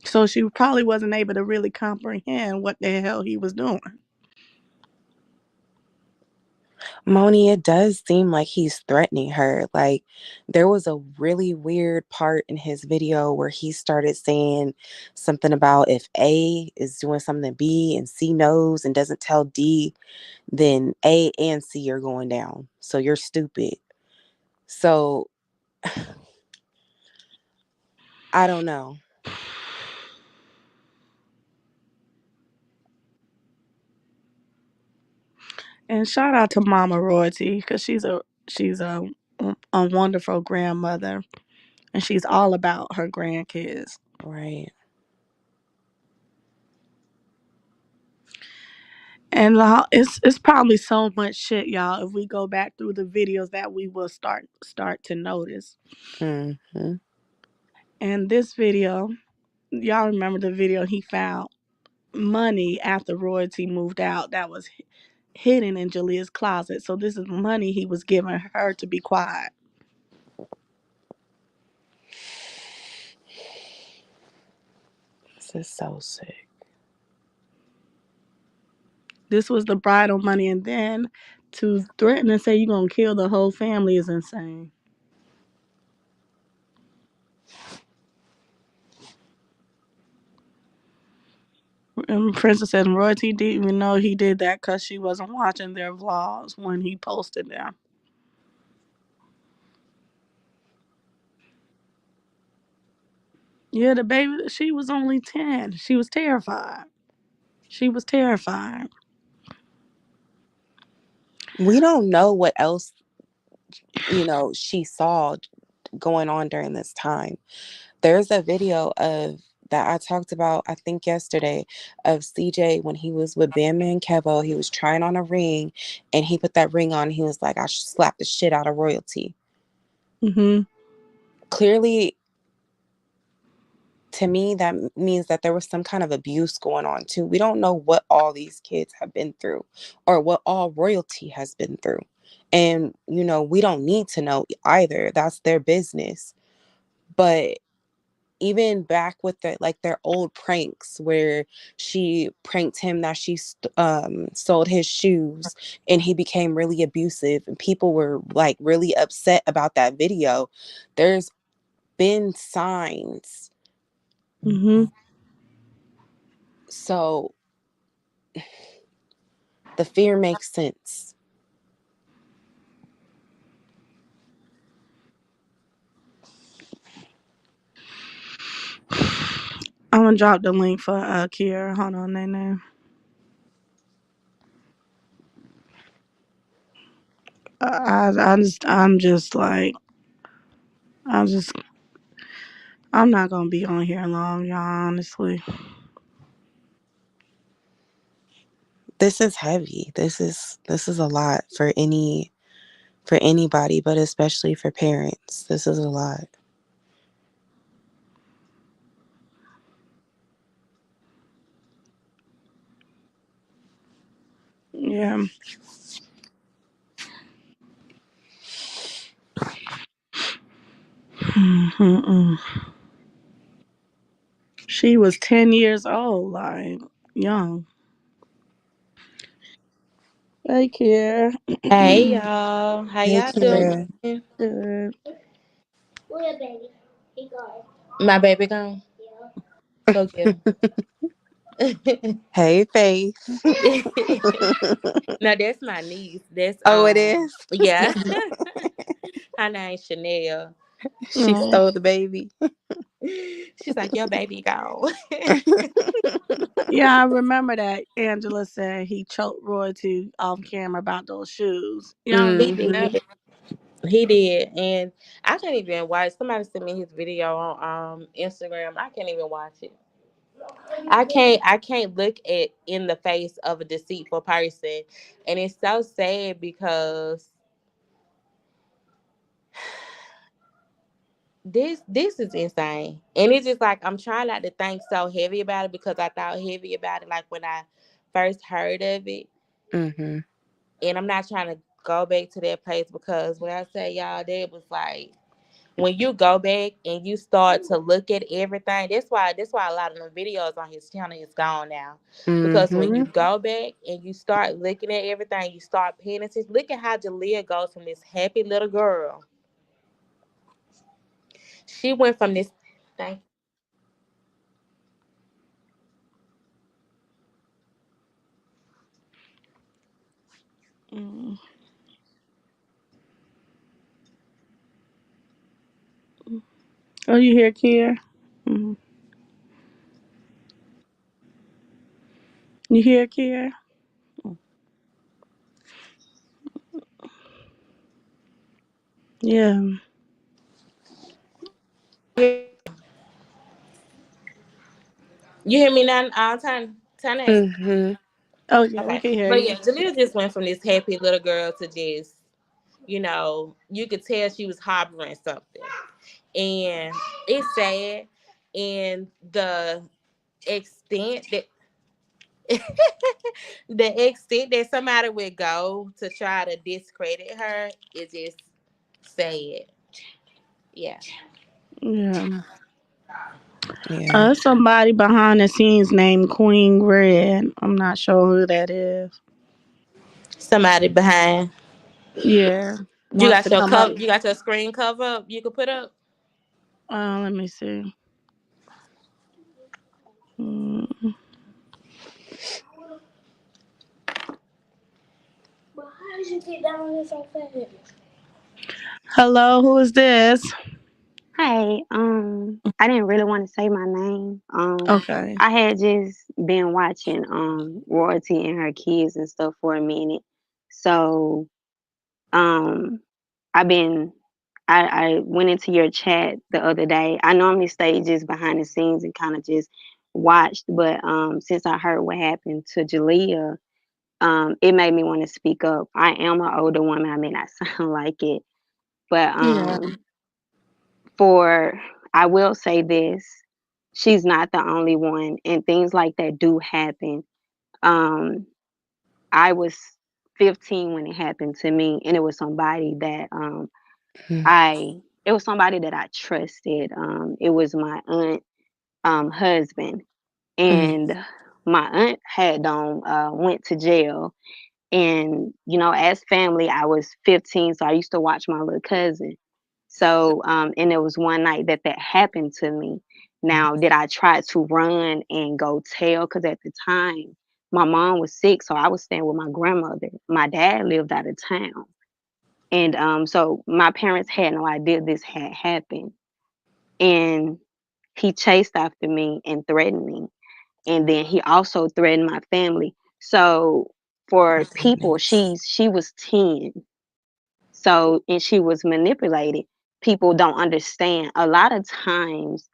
So she probably wasn't able to really comprehend what the hell he was doing. Moni, it does seem like he's threatening her. Like, there was a really weird part in his video where he started saying something about if A is doing something B and C knows and doesn't tell D, then A and C are going down. So you're stupid. So I don't know. And shout out to Mama Royalty because she's a wonderful grandmother and she's all about her grandkids. Right. And it's probably so much shit, y'all. If we go back through the videos that we will start to notice. Mm-hmm. And this video, y'all remember the video he found money after Royalty moved out. That was hidden in Jalea's closet. So this is money he was giving her to be quiet. This is so sick. This was the bridal money, and then to threaten and say you're gonna kill the whole family is insane. And Princess said Royalty didn't even know he did that because she wasn't watching their vlogs when he posted them. Yeah, the baby, she was only 10. She was terrified. She was terrified. We don't know what else, she saw going on during this time. There's a video of that I talked about, I think yesterday, of CJ when he was with Bama and Kevo. He was trying on a ring, and he put that ring on. And he was like, "I should slap the shit out of Royalty." Mm-hmm. Clearly, to me, that means that there was some kind of abuse going on too. We don't know what all these kids have been through, or what all Royalty has been through, and we don't need to know either. That's their business. But even back with their old pranks where she pranked him that she sold his shoes, and he became really abusive, and people were like really upset about that video. There's been signs. Mm-hmm. So the fear makes sense. I'm gonna drop the link for Kiera. Hold on, Nene. I'm just like, I'm just, I'm not gonna be on here long, y'all. Honestly, This is heavy. This is a lot for anybody, but especially for parents. This is a lot. yeah. Mm-mm. She was 10 years old, like young. Hey, Kiera. Hey y'all, how Hey, y'all doing? Kira. Good. My baby gone. Go get him. Hey, Faith. No, that's my niece. That's Oh, it is. yeah. Her name's Chanel. She Oh. stole the baby. She's like, your baby gone. Yeah, I remember that Angela said he choked Royalty off camera about those shoes. Y'all He remember Mm-hmm. that? did. He did, and I can't even watch. Somebody sent me his video on Instagram. I can't even watch it. I can't look at in the face of a deceitful person, and it's so sad because this is insane. And it's just like I'm trying not to think so heavy about it because I thought heavy about it like when I first heard of it. Mm-hmm. And I'm not trying to go back to that place because when I say y'all, that was like when you go back and you start to look at everything, that's why a lot of the videos on his channel is gone now. Because when Mm-hmm. you go back and you start looking at everything, you start paying attention. Look at how Jalea goes from this happy little girl. She went from this thing. Mm. Oh, you hear Kiera? Mm. You hear Kiera? Yeah. You hear me now? Tyn'e. Mm-hmm. Oh, yeah, we Okay. can hear But you. yeah, Jaleel just went from this happy little girl to just, you could tell she was harboring something. And it's sad. And the extent that The extent that somebody would go to try to discredit her is just sad. Yeah. Yeah. Yeah. Somebody behind the scenes named Queen Red. I'm not sure who that is. Somebody behind. Yeah. You Wants got to your come up. cover. You got your screen cover up. You could put up. Let me see. Mm. How did you get down on this so fast? Hello, who is this? Hey, I didn't really want to say my name. Okay. I had just been watching Royalty and her kids and stuff for a minute. So, um, I've been I went into your chat the other day. I normally stay just behind the scenes and kind of just watched, but since I heard what happened to Jalea, it made me want to speak up. I am an older woman. I may not sound like it, but Yeah. for I will say this, she's not the only one, and things like that do happen. Um, I was 15 when it happened to me, and it was somebody that Mm. I it was somebody that I trusted. It was my aunt husband, Mm. and my aunt had went to jail. And, as family, I was 15, so I used to watch my little cousin. So, and it was one night that that happened to me. Now, did I try to run and go tell? Because at the time, my mom was sick, so I was staying with my grandmother. My dad lived out of town. And so my parents had no idea this had happened. And he chased after me and threatened me. And then he also threatened my family. So My for people, goodness. she was 10. So and she was manipulated. People don't understand. A lot of times,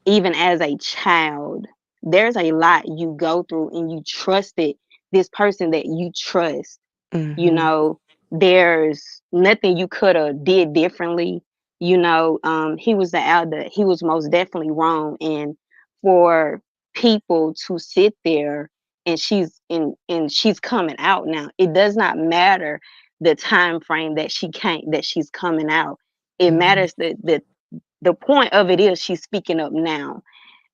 even as a child, there's a lot you go through and you trusted this person that you trust. you Mm-hmm. know there's nothing you could have did differently. He was the elder. He was most definitely wrong. And for people to sit there, and she's coming out now, it does not matter the time frame that she's coming out. It Mm-hmm. matters that the point of it is she's speaking up now.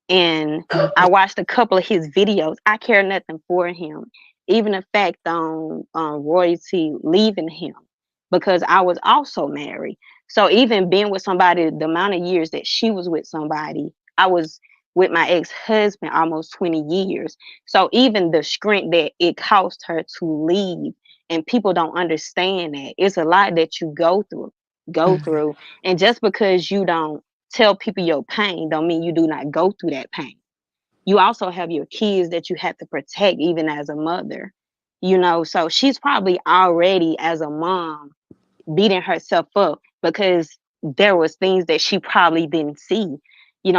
And I watched a couple of his videos. I care nothing for him, even the fact on Royalty leaving him, because I was also married. So even being with somebody, the amount of years that she was with somebody, I was with my ex-husband almost 20 years. So even the strength that it cost her to leave, and people don't understand that it's a lot that you go Mm-hmm. through, and just because you don't tell people your pain don't mean you do not go through that pain. You also have your kids that you have to protect even as a mother. So she's probably already as a mom beating herself up because there was things that she probably didn't see.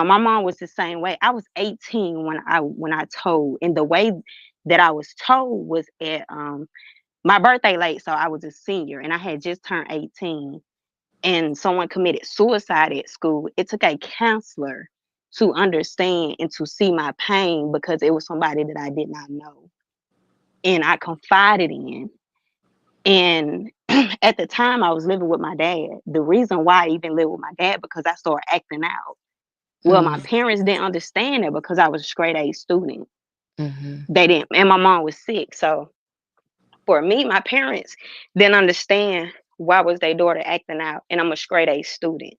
My mom was the same way. I was 18 when I told, and the way that I was told was at my birthday late, so I was a senior and I had just turned 18, and someone committed suicide at school. It took a counselor to understand and to see my pain because it was somebody that I did not know and I confided in. And at the time, I was living with my dad. The reason why I even lived with my dad because I started acting out. Well, my Mm-hmm. parents didn't understand it because I was a straight A student. Mm-hmm. They didn't, and my mom was sick. So for me, my parents didn't understand why was their daughter acting out, and I'm a straight A student.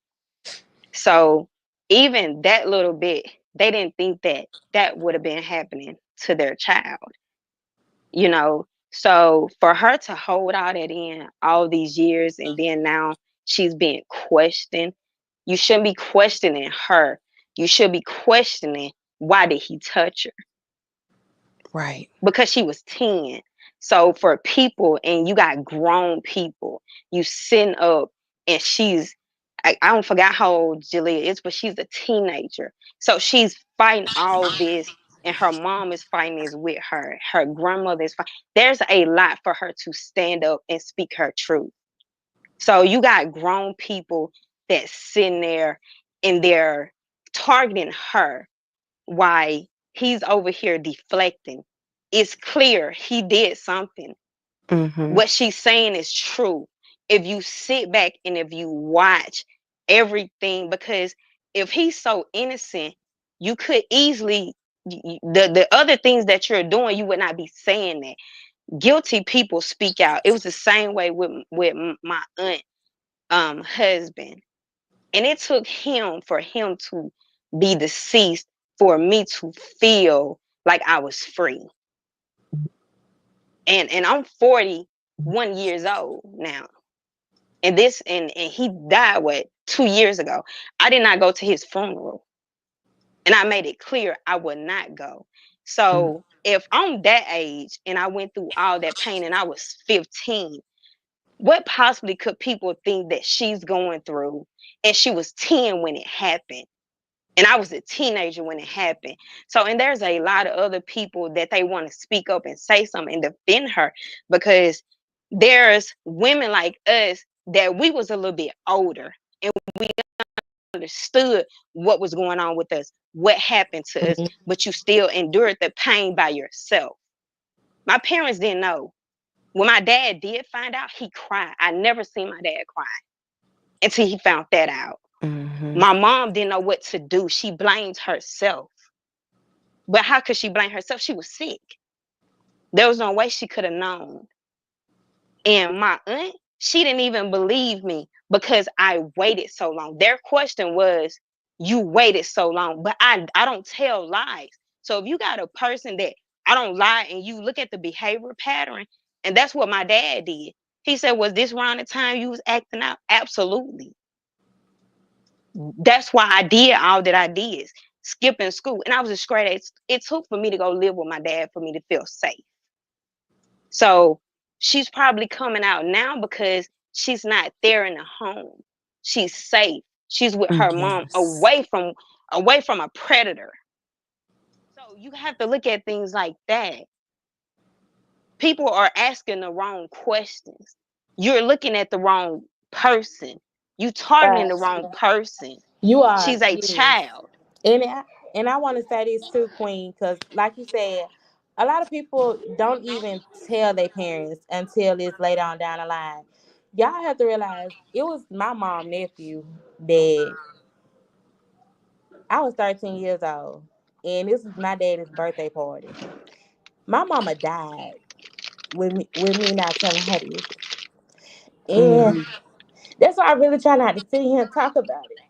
So even that little bit, they didn't think that that would have been happening to their child, you know. So for her to hold all that in all these years, and then now she's being questioned, you shouldn't be questioning her. You should be questioning, why did he touch her? Right. Because she was 10. So for people, and you got grown people, you sitting up, and I don't forget how old Jalea is, but she's a teenager. So she's fighting all this, and her mom is fighting this with her. Her grandmother is fighting. There's a lot for her to stand up and speak her truth. So you got grown people that's sitting there, and they're targeting her, why he's over here deflecting. it's clear he did something. Mm-hmm. What she's saying is true. If you sit back and if you watch everything, because if he's so innocent, you could easily the other things that you're doing, you would not be saying that. Guilty people speak out. It was the same way with my aunt husband, and it took him for him to be deceased for me to feel like I was free. And I'm 41 years old now. And he died 2 years ago. I did not go to his funeral. And I made it clear I would not go. So if I'm that age and I went through all that pain and I was 15, what possibly could people think that she's going through? And she was 10 when it happened. And I was a teenager when it happened. So, and there's a lot of other people that they want to speak up and say something and defend her, because there's women like us that we was a little bit older and we understood what was going on with us, what happened to us, but you still endured the pain by yourself. My parents didn't know. When my dad did find out, he cried. I never seen my dad cry until he found that out. Mm-hmm. My mom didn't know what to do. She blamed herself. But how could she blame herself? She was sick. There was no way she could have known. And my aunt, she didn't even believe me because I waited so long. Their question was, you waited so long. But I don't tell lies. So if you got a person that I don't lie and you look at the behavior pattern, and that's what my dad did. He said, was this around the time you was acting out? Absolutely. That's why I did all that I did, skipping school. And I was a straight A. It took for me to go live with my dad for me to feel safe. So she's probably coming out now because she's not there in the home. She's safe. She's with her mom, Yes. away from a predator. So you have to look at things like that. People are asking the wrong questions. You're looking at the wrong person. You targeting the Facts. wrong person. You are, She's a yes. child. And I want to say this too, Queen, because like you said, a lot of people don't even tell their parents until it's later on down the line. Y'all have to realize it was my mom nephew that I was 13 years old, and this was my daddy's birthday party. My mama died with me not telling her this, Mm-hmm. and that's why I really try not to sit here and talk about it,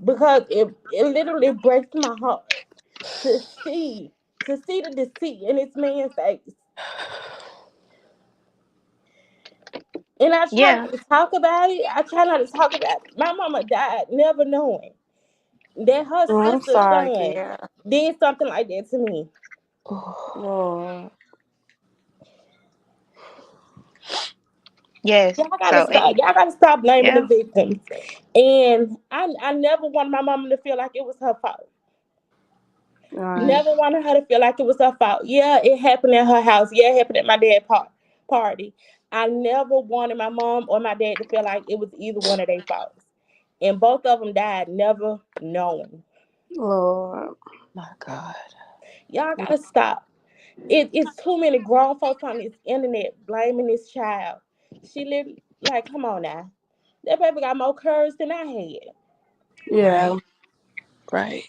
because it literally breaks my heart to see the deceit in this man's face. And I try Yeah. not to talk about it. I try not to talk about it. My mama died never knowing that her Oh, I'm sister's sorry, son Kiara. did something like that to me. Lord. Yes. Y'all gotta So, stop. and Y'all gotta stop blaming the yeah. victims. And I never wanted my mama to feel like it was her fault. All right. Never wanted her to feel like it was her fault. Yeah, it happened at her house. Yeah, it happened at my dad's party. I never wanted my mom or my dad to feel like it was either one of their faults. And both of them died never knowing. Lord. My God. Y'all gotta stop. It's too many grown folks on this internet blaming this child. She lived like, come on now. That baby got more courage than I had. Yeah. Right. Right.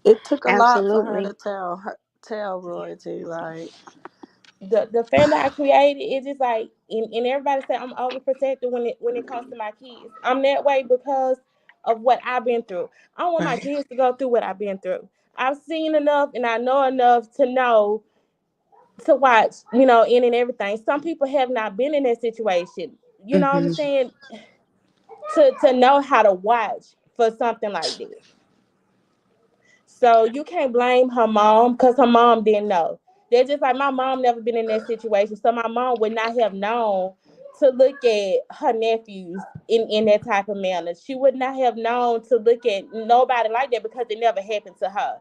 It took a lot for her Absolutely. to tell Royalty, like, The family I created is just like, and everybody say I'm overprotected when it comes to my kids. I'm that way because of what I've been through. I don't want my Right. kids to go through what I've been through. I've seen enough and I know enough to know to watch, in and everything. Some people have not been in that situation. You know what I'm Mm-hmm. saying? To know how to watch for something like that. So you can't blame her mom because her mom didn't know. They're just like my mom never been in that situation. So my mom would not have known to look at her nephews in that type of manner. She would not have known to look at nobody like that because it never happened to her.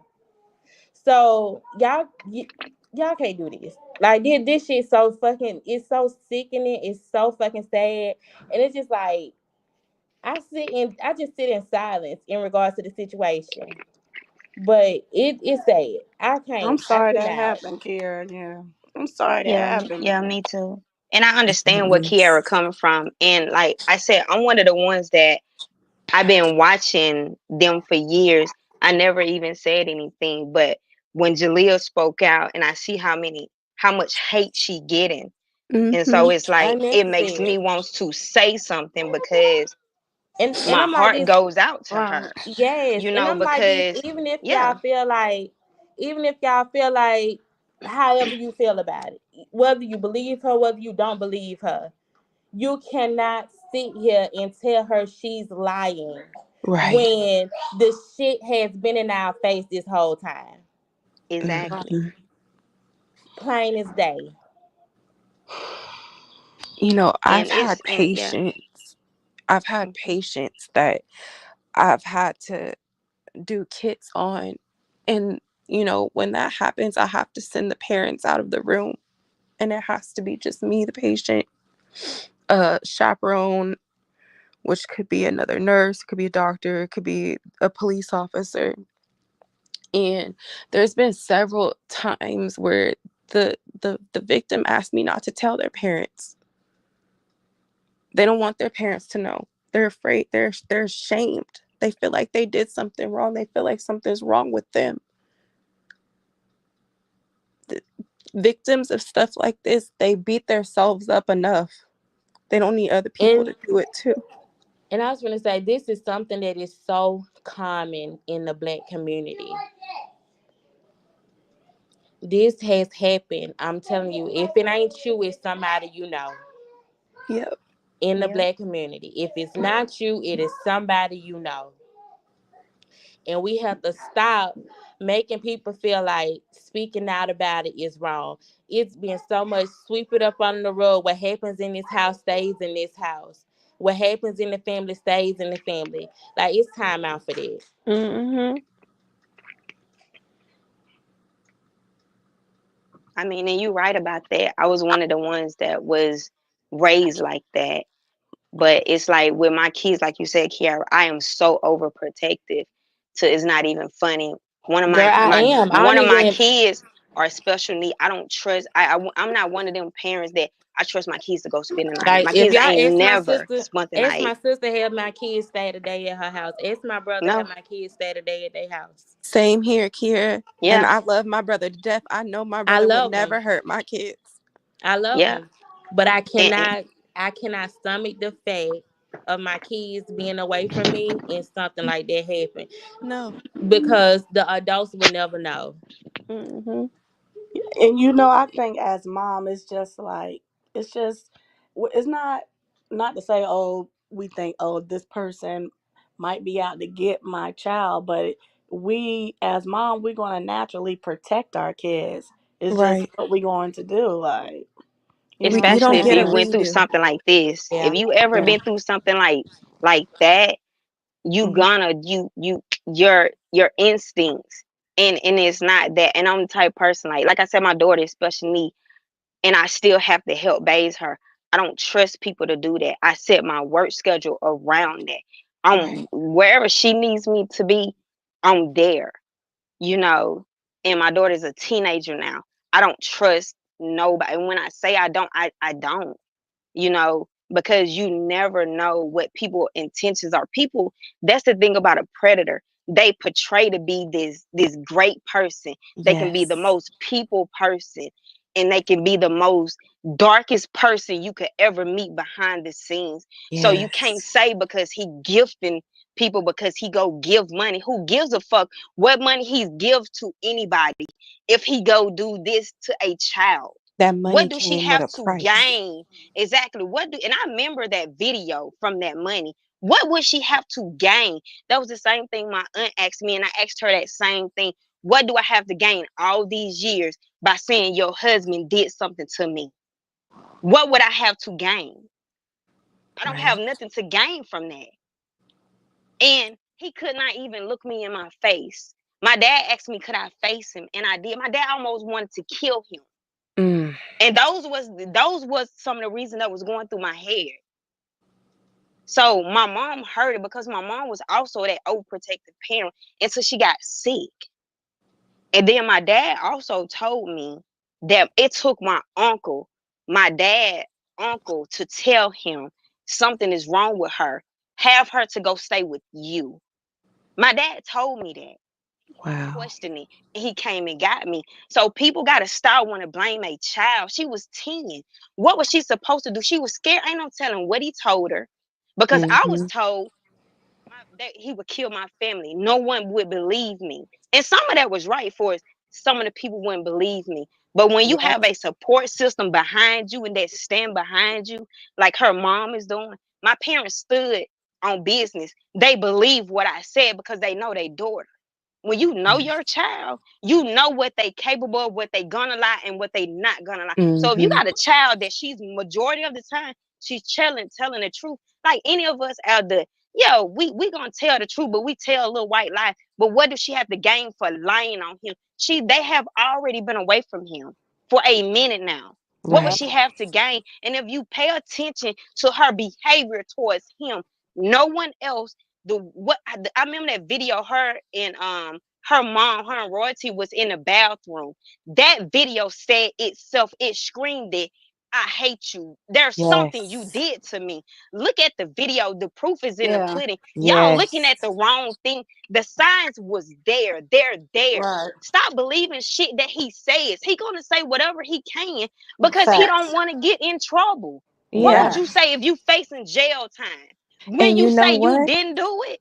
So y'all can't do this. Like this shit so fucking, it's so sickening, it's so fucking sad. And it's just like I just sit in silence in regards to the situation. But it's sad. I I'm can't. I sorry that cannot. happened, Kiara. Yeah. I'm sorry that happened. Yeah, me too. And I understand where Kiara Yes. coming from. And like I said, I'm one of the ones that I've been watching them for years. I never even said anything, but when Jalea spoke out, and I see how much hate she getting, and Mm-hmm. so it's like it makes Unnecessary. me want to say something because And my I'm like heart this, goes out to Right. her, yes. And I'm like this, because yeah, even if y'all feel like however you feel about it, whether you believe her, whether you don't believe her, you cannot sit here and tell her she's lying Right. when the shit has been in our face this whole time. exactly. Mhm. Plain as day. You know, And it's and yeah, I've had patients that I've had to do kits on. And, you know, when that happens, I have to send the parents out of the room. And it has to be just me, the patient, a chaperone, which could be another nurse, could be a doctor, it could be a police officer. And there's been several times where the victim asked me not to tell their parents. They don't want their parents to know. They're afraid. They're ashamed. They feel like they did something wrong. They feel like something's wrong with them. The victims of stuff like this, they beat themselves up enough. They don't need other people And to do it too. and I was gonna say this is something that is so common in the black community. This has happened. I'm telling you, if it ain't you, it's somebody you know Yep. in the yeah. black community. If it's not you, it is somebody you know. And we have to stop making people feel like speaking out about it is wrong. It's been so much sweep it up under the rug. What happens in this house stays in this house. What happens in the family stays in the family. Like it's time out for that. Mm-hmm. I mean, and you're right about that. I was one of the ones that was raised like that. But it's like with my kids, like you said, Kiara, I am so overprotective to it's not even funny. One of Girl, I am. I don't one of my even kids are special need. I don't trust. I'm not one of them parents that I trust my kids to go spend the night. like My if kids y'all ain't never spent the ask night. my sister have my kids stay today at her house. Ask my brother have No. my kids stay today at their house. Same here, Kira. And Yeah. I love my brother to death. I know my I brother would love them. never hurt my kids. I love Yeah. them, but And I cannot stomach the fact of my kids being away from me and something like that happen No. because the adults would never know. Mm-hmm. And you know, I think as mom, it's just like it's just it's not to say oh we think oh this person might be out to get my child, but we as mom we're going to naturally protect our kids. It's just Right. what we're going to do, like you know what You especially don't I'm if get a you saying? went through redo. something like this, if Yeah. you ever Yeah. been through something like that, you Mm-hmm. gonna your instincts, and it's not that. And I'm the type of person like I said, my daughter is special needs, and I still have to help bathe her. I don't trust people to do that. I set my work schedule around that. I'm Right. wherever she needs me to be, I'm there, you know. And my daughter's a teenager now. I don't trust nobody. And when I say I don't, you know, because you never know what people intentions are. People, that's the thing about a predator. They portray to be this great person. They can be the Yes. most people person, and they can be the most darkest person you could ever meet behind the scenes. So you can't Yes. say because he gifting people because he go give money. Who gives a fuck what money he's give to anybody if he go do this to a child? That What money do she came with have a to price. gain? Exactly. And I remember that video from that money. What would she have to gain? That was the same thing my aunt asked me, and I asked her that same thing. What do I have to gain all these years by saying your husband did something to me? What would I have to gain? I don't have Right. nothing to gain from that. And he could not even look me in my face. My dad asked me, could I face him? And I did. My dad almost wanted to kill him. Mm. And those was some of the reason that was going through my head. So my mom heard it because my mom was also that overprotective parent until she got sick. And then my dad also told me that it took my dad, uncle, to tell him something is wrong with her. Have her to go stay with you. My dad told me that. Wow. Questioning, and he came and got me. So people got to start want to blame a child. She was 10. What was she supposed to do? She was scared. Ain't no telling what he told her, because I was Mm-hmm. told that he would kill my family. No one would believe me. And some of that was right for us. Some of the people wouldn't believe me. But when you Yeah. have a support system behind you and that stand behind you, like her mom is doing, my parents stood on business. They believe what I said because they know their daughter. When you know your child, you know what they capable of, what they gonna lie, and what they not gonna lie. So if you Mm-hmm. got a child that she's majority of the time, she's telling the truth, like any of us out there, yo, we gonna tell the truth, but we tell a little white lie. But what does she have to gain for lying on him? They have already been away from him for a minute now. What would Right. she have to gain? And if you pay attention to her behavior towards him, no one else. I remember that video. Her and her mom, her and Royalty was in the bathroom. That video said itself. It screamed it. I hate you. There's something you Yes. did to me. Look at the video. The proof is in the Yeah. pudding. Y'all looking Yes. at the wrong thing. The signs was there. They're there. Right. Stop believing shit that he says. He gonna say whatever he can because he don't Facts. want to get in trouble. What Yeah. would you Facts. say if you facing jail time? When And you you know say you what? didn't do it,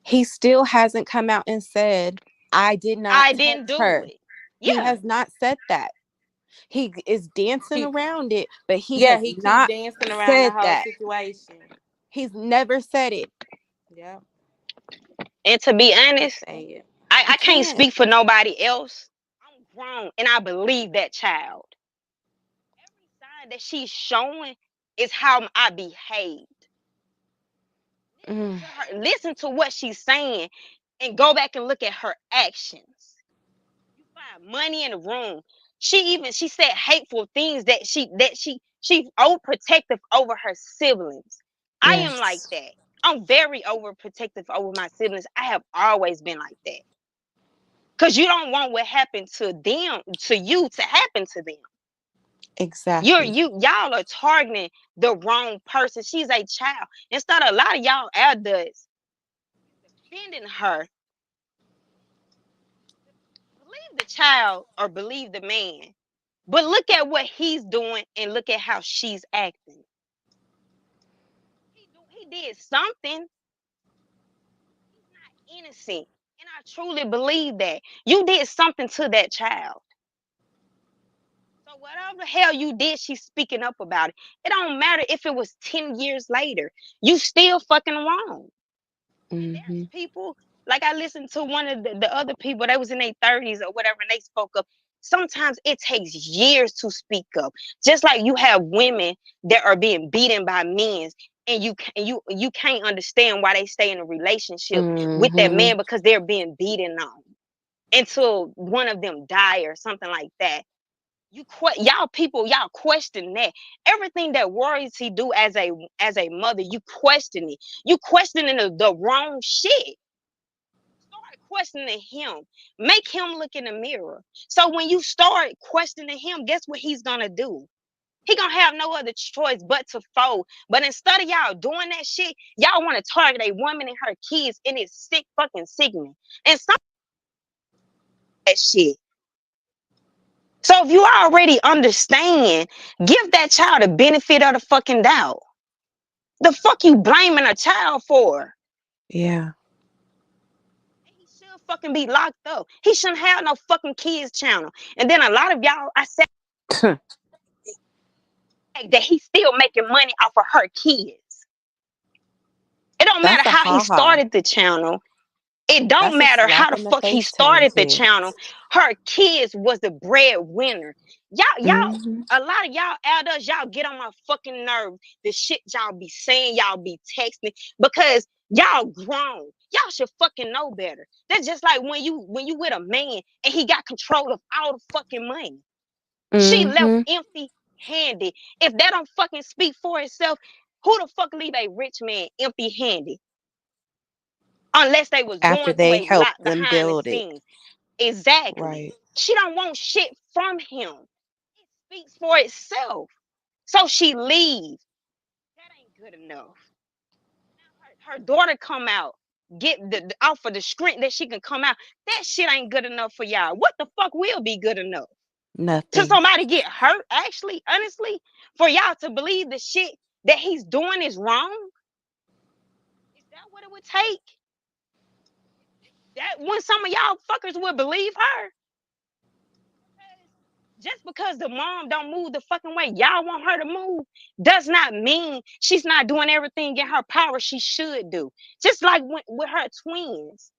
He still hasn't come out and said, I did not I didn't touch do her. it. He Yeah. has not said that. He is dancing He, around it, but he yeah, has he keep not dancing around the said whole that. situation. He's never said it. Yeah, And to be he honest, say it. He I can't can't. speak for nobody else. I'm grown and I believe that child. Every sign that she's showing is how I behaved. Mm, Listen to what she's saying and go back and look at her actions. You find money in the room. She said hateful things she overprotective over her siblings. I am like yes. that. I'm very overprotective over my siblings. I have always been like that. Cause you don't want what happened to them to you to happen to them. Exactly. Y'all are targeting the wrong person. She's a child. Instead of a lot of y'all out there defending her, believe the child or believe the man. But look at what he's doing and look at how she's acting. He did something. He's not innocent. And I truly believe that. You did something to that child. So whatever the hell you did, she's speaking up about it. It don't matter if it was 10 years later. You still fucking wrong. And Mm-hmm. there's people, like I listened to one of the other people, they was in their 30s or whatever, and they spoke up. Sometimes it takes years to speak up. Just like you have women that are being beaten by men, and you can't understand why they stay in a relationship with that Mm-hmm. man because they're being beaten on until one of them die or something like that. Y'all question that everything that Royalty do as a mother. You question it. You questioning the wrong shit. Start questioning him. Make him look in the mirror. So when you start questioning him, guess what he's gonna do? He gonna have no other choice but to fold. But instead of y'all doing that shit, y'all want to target a woman and her kids, and it's sick fucking sickening. And some that shit. So if you already understand, give that child the benefit of the fucking doubt. The fuck you blaming a child for? Yeah. He should fucking be locked up. He shouldn't have no fucking kids channel. And then a lot of y'all, I said that he's still making money off of her kids. It don't matter That's a how he ha-ha. started the channel. It don't That's a matter how slap the in the fuck he face to them started the kids. channel. Her kids was the breadwinner. Y'all, Mm-hmm. a lot of y'all elders, y'all get on my fucking nerves. The shit y'all be saying, y'all be texting because y'all grown. Y'all should fucking know better. That's just like when you with a man and he got control of all the fucking money. She left Mm-hmm. empty handed. If that don't fucking speak for itself, who the fuck leave a rich man empty handed? Unless they was After going through they a lot helped them behind the build it. scenes. Exactly. Right. She don't want shit from him. speaks for itself. So she leaves. That ain't good enough. Her daughter come out, get the offer the strength that she can come out. That shit ain't good enough for y'all. What the fuck will be good enough? To Nothing. somebody get hurt, actually, honestly, for y'all to believe the shit that he's doing is wrong? Is that what it would take? That when some of y'all fuckers would believe her? Just because the mom don't move the fucking way y'all want her to move does not mean she's not doing everything in her power she should do. Just like with her twins.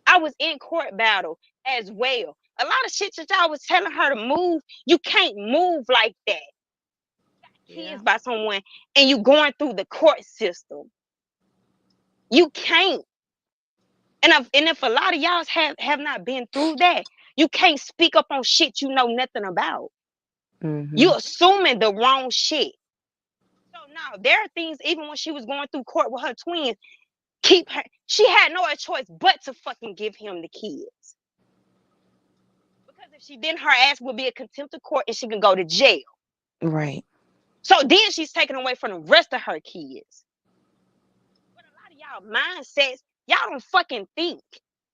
I was in court battle as well. A lot of shit that y'all was telling her to move, you can't move like that. Kids by someone and you going through the court system. You can't. And if a lot of y'all have not been through that, you can't speak up on shit you know nothing about. You assuming the wrong shit. So now there are things, even when she was going through court with her twins, she had no other choice but to fucking give him the kids. Because if she didn't, her ass would be a contempt of court and she can go to jail. Right. So then she's taken away from the rest of her kids. But a lot of y'all mindsets, y'all don't fucking think.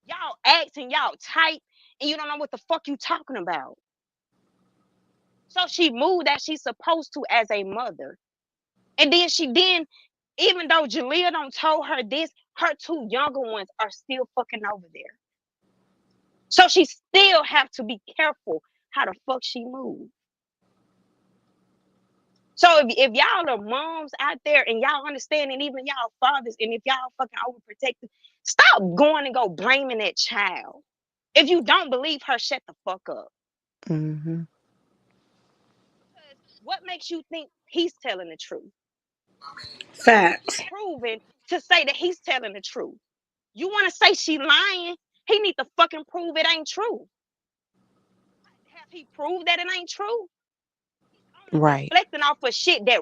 Y'all act and y'all type and you don't know what the fuck you talking about. So she moved as she's supposed to as a mother. And then even though Jalea don't told her this, her two younger ones are still fucking over there. So she still have to be careful how the fuck she moves. So if y'all are moms out there and y'all understand, and even y'all fathers, and if y'all fucking overprotective, stop going and go blaming that child. If you don't believe her, shut the fuck up. Mm-hmm. Because what makes you think he's telling the truth? Facts. Proven to say that he's telling the truth. You want to say she lying? He need to fucking prove it ain't true. Have he proved that it ain't true? He's only Right. deflecting off of shit that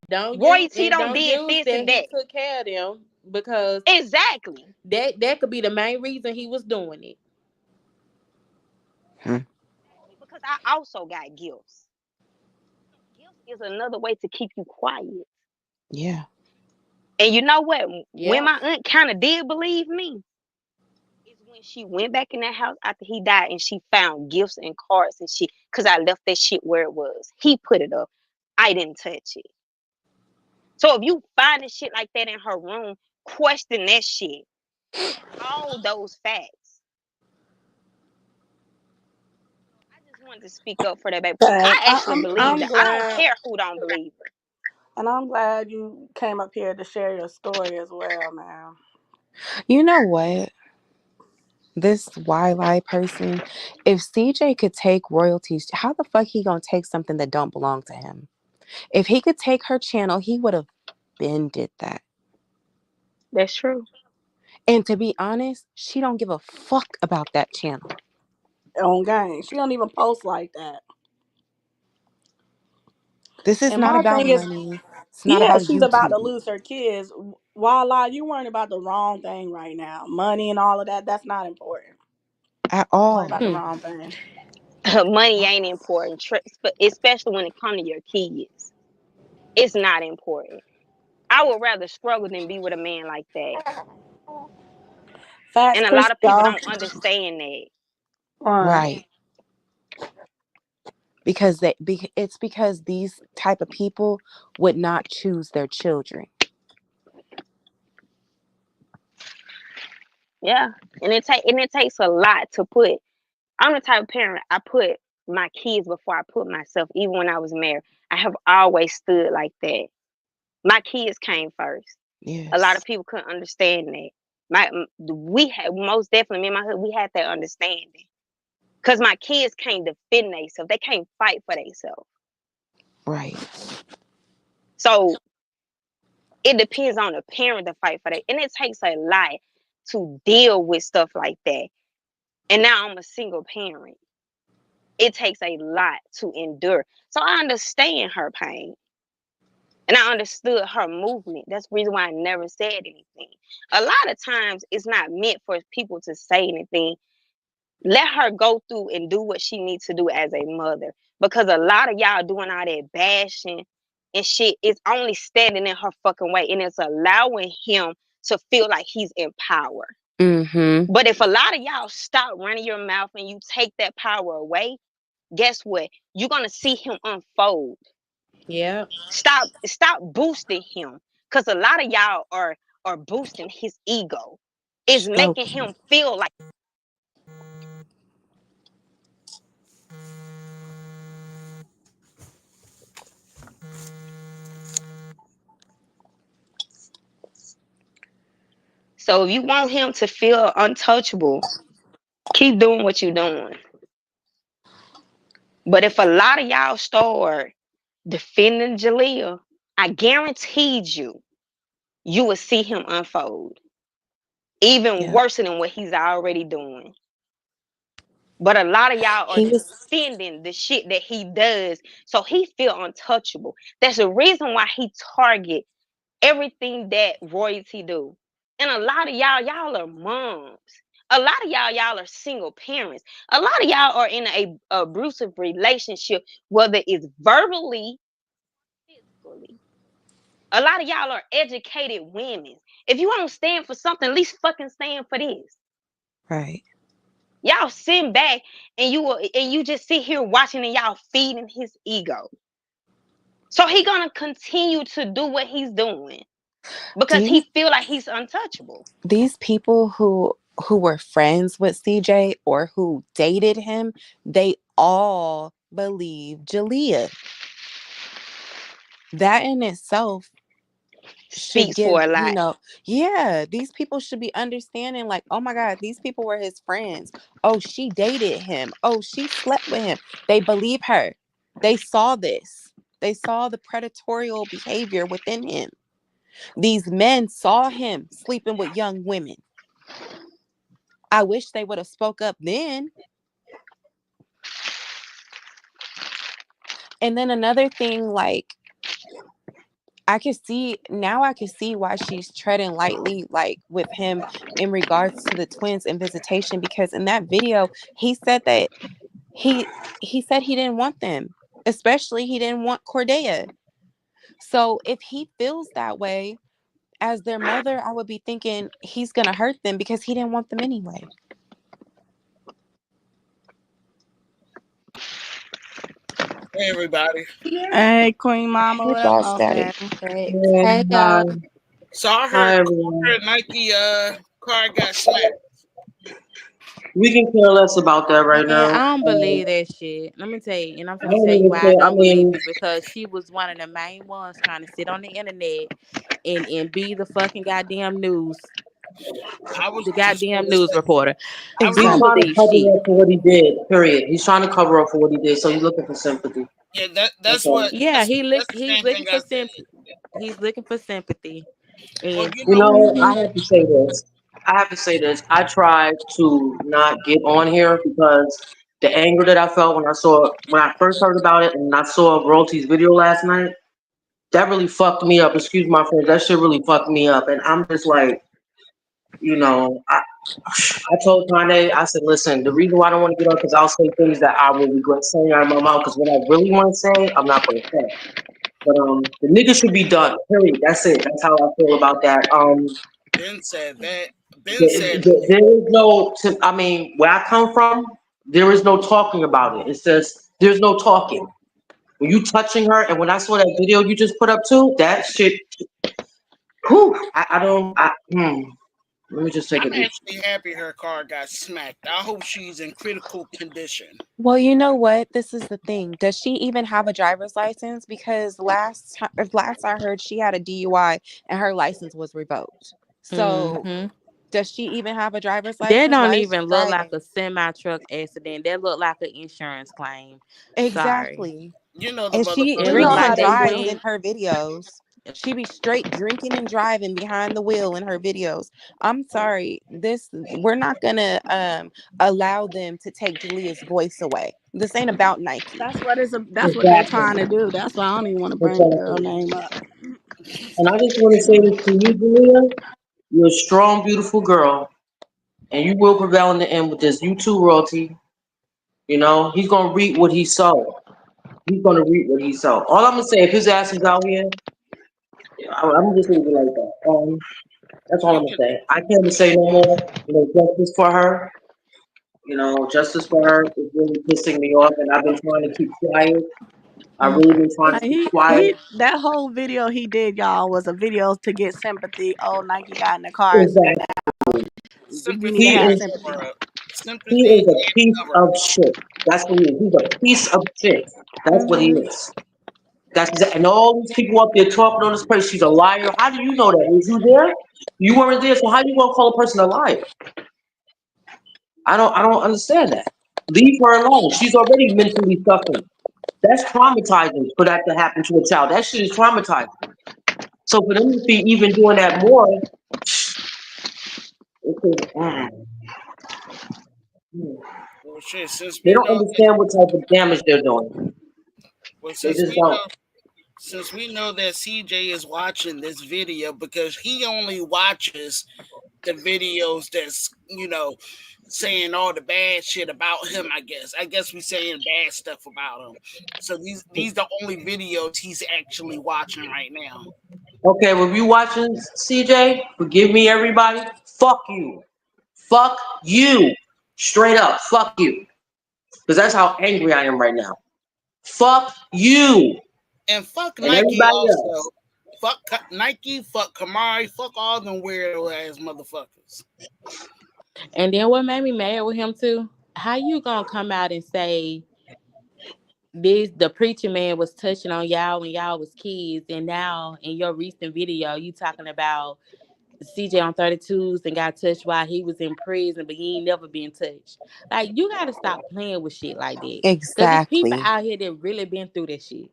Don't Roy use T don't did this that and he that. took care of them, because Exactly. that could be the main reason he was doing it. Because I also got gifts. Gifts is another way to keep you quiet. Yeah. And you know what? When Yeah. my aunt kind of did believe me, is when she went back in that house after he died and she found gifts and cards and shit. Because I left that shit where it was. He put it up. I didn't touch it. So if you find a shit like that in her room, question that shit. All those facts. I just wanted to speak up for that baby. Facts. I actually believe I'm that. I don't glad, care who don't believe her. and I'm glad you came up here to share your story as well, man. You know what? This YY person, if CJ could take royalties, how the fuck he gonna take something that don't belong to him? If he could take her channel, he would have been did that. That's true. And to be honest, she don't give a fuck about that channel. On game, she don't even post like that. This is And not my about thing is, money. It's not yeah, about she's about to YouTube. lose her kids. Voila, you worrying about the wrong thing right now. Money and all of that, that's not important. At You're worrying about all. the wrong thing. Money ain't important, especially when it comes to your kids. It's not important. I would rather struggle than be with a man like that. Facts, And a lot Chris, of people y'all. don't understand that. Right. Right. Because it's because these type of people would not choose their children. Yeah. And it takes a lot to put. I'm the type of parent, I put my kids before I put myself, even when I was married. I have always stood like that. My kids came first. A lot of Yes. people couldn't understand that. We had most definitely me and my husband, we had that understanding. Because my kids can't defend themselves. They can't fight for themselves. Right. So it depends on the parent to fight for that. And it takes a lot to deal with stuff like that. And now I'm a single parent. It takes a lot to endure. So I understand her pain. And I understood her movement. That's the reason why I never said anything. A lot of times it's not meant for people to say anything. Let her go through and do what she needs to do as a mother. Because a lot of y'all doing all that bashing and shit is only standing in her fucking way, and it's allowing him to feel like he's in power. Mm-hmm. But if a lot of y'all stop running your mouth and you take that power away, guess what? You're gonna see him unfold. Yeah. Stop boosting him. Cause a lot of y'all are boosting his ego. It's making Stroking. him feel like. So if you want him to feel untouchable, keep doing what you're doing. But if a lot of y'all start defending Jaleel, I guaranteed you will see him unfold. Even Yeah. worse than what he's already doing. But a lot of y'all are He was defending the shit that he does, so he feel untouchable. That's the reason why he target everything that royalty do. And a lot of y'all are moms. A lot of y'all are single parents. A lot of y'all are in a abusive relationship, whether it's verbally, physically. A lot of y'all are educated women. If you don't stand for something, at least fucking stand for this. right. Y'all sit back and you just sit here watching and y'all feeding his ego. So he gonna continue to do what he's doing because These he feel like he's untouchable. these people who were friends with CJ or who dated him, they all believe Jalea. That in itself should Speaks for give, a lot. yeah, these people should be understanding, like, oh my God, these people were his friends. Oh, she dated him. Oh, she slept with him. They believe her. They saw this. They saw the predatorial behavior within him. These men saw him sleeping with young women. I wish they would have spoke up then. And then another thing, like, I can see why she's treading lightly, like with him in regards to the twins and visitation, because in that video, he said that he said he didn't want them, especially he didn't want Cordea. So if he feels that way as their mother, I would be thinking he's gonna hurt them because he didn't want them anyway. Hey, everybody. Hey, Queen Mama, Hey, what up, boss daddy. Bossman? Thanks. Yeah, Hey hi, y'all. So I hi heard everyone. Nike car got smacked. We can care less about that right Man, I now. don't believe that shit. Let me tell you, and I'm I gonna don't tell you even why I care. I don't believe mean, it, because she was one of the main ones trying to sit on the internet and be the fucking goddamn news, I was the just goddamn gonna news say, reporter. I was I he's don't just Exactly. trying to believe cover shit. up for what he did. Period. He's trying to cover up for what he did, so he's looking for sympathy. yeah. That's all. Yeah, That's the he's same looking thing I for said. sympathy. He's looking for sympathy. Well, And you You know, know, I Mhm. have to say this. I have to say this. I tried to not get on here because the anger that I felt when I first heard about it and I saw Royalty's video last night, that really fucked me up. Excuse my friends, that shit really fucked me up. And I'm just like, I told Tyn'e, I said, listen, the reason why I don't want to get on because I'll say things that I will regret saying out of my mouth because what I really want to say, I'm not going to say. But the nigga should be done. Period. That's it. That's how I feel about that. Ben said that. Ben said There is no. I mean, where I come from, there is no talking about it. It's just there's no talking. When you touching her, and when I saw that video you just put up too, that shit. Whew, I don't. Let me just take a I'm deep. actually happy her car got smacked. I hope she's in critical condition. Well, you know what? This is the thing. Does she even have a driver's license? Because last I heard, she had a DUI and her license was revoked. So, hmm, does she even have a driver's that license? don't Why is she even look like driving? a semi truck accident. That look like an insurance claim. Sorry. Exactly. You know the And she It motherfucker You look know drinks how like and the they drives do. in twin. her videos. She be straight drinking and driving behind the wheel in her videos. I'm sorry. We're not gonna allow them to take Jalea's voice away. This ain't about Nike. That's what they're Exactly. trying to do. That's why I don't even want to bring the girl Exactly. name up. And I just want to say this to you, Julia. You're a strong, beautiful girl. and you will prevail in the end with this. You too, royalty. You know, he's gonna reap what he sowed. He's gonna reap what he sowed. All I'm gonna say, if his ass is out here, I'm just leave it like that. That's all I'm gonna say. I can't say no more. You know, justice for her. You know, justice for her is really pissing me off, and I've been trying to keep quiet. I've really been trying to keep quiet. He that whole video he did, y'all, was a video to get sympathy. Oh, Nike got in a car accident. Exactly. You need to He have is sympathy. he is a piece of shit. That's what he is. He's a piece of shit. That's what he is. And all these people up there talking on this place, she's a liar. How do you know that? Was you there? You weren't there, so how you gonna call a person a liar? I don't understand that. Leave her alone. She's already mentally suffering. That's traumatizing for that to happen to a child. That shit is traumatizing. So for them to be even doing that more, Well, shit, since they we don't know, understand what type of damage they're doing. well, They just don't. since we know that CJ is watching this video because he only watches the videos that's saying all the bad shit about him. I guess we saying bad stuff about him. So these the only videos he's actually watching right now. Okay, well, if you watching CJ, forgive me, everybody. Fuck you. Fuck you. Straight up, fuck you. Because that's how angry I am right now. Fuck you. And fuck And Nike everybody also. else. Fuck Nike, fuck Kamari, fuck all them weirdo ass motherfuckers. And then what made me mad with him too? How you gonna come out and say the preacher man was touching on y'all when y'all was kids, and now in your recent video you talking about CJ on 32s and got touched while he was in prison, but he ain't never been touched. Like, you gotta stop playing with shit like that. Because there's people Exactly. out here that really been through that shit.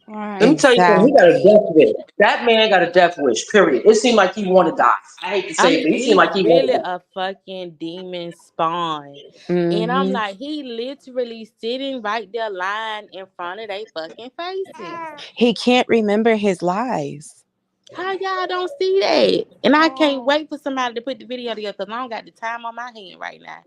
Let me Right. tell you something. He got a Exactly. death wish. That man got a death wish, period. It seemed like he wanted to die. I hate to I say it, mean, but he seemed he's like he wanted really to die. a fucking demon spawn. And I'm Hmm. like, he literally sitting right there lying in front of they fucking faces. He can't remember his lies. How y'all don't see that? And I can't wait for somebody to put the video together because I don't got the time on my hand right now.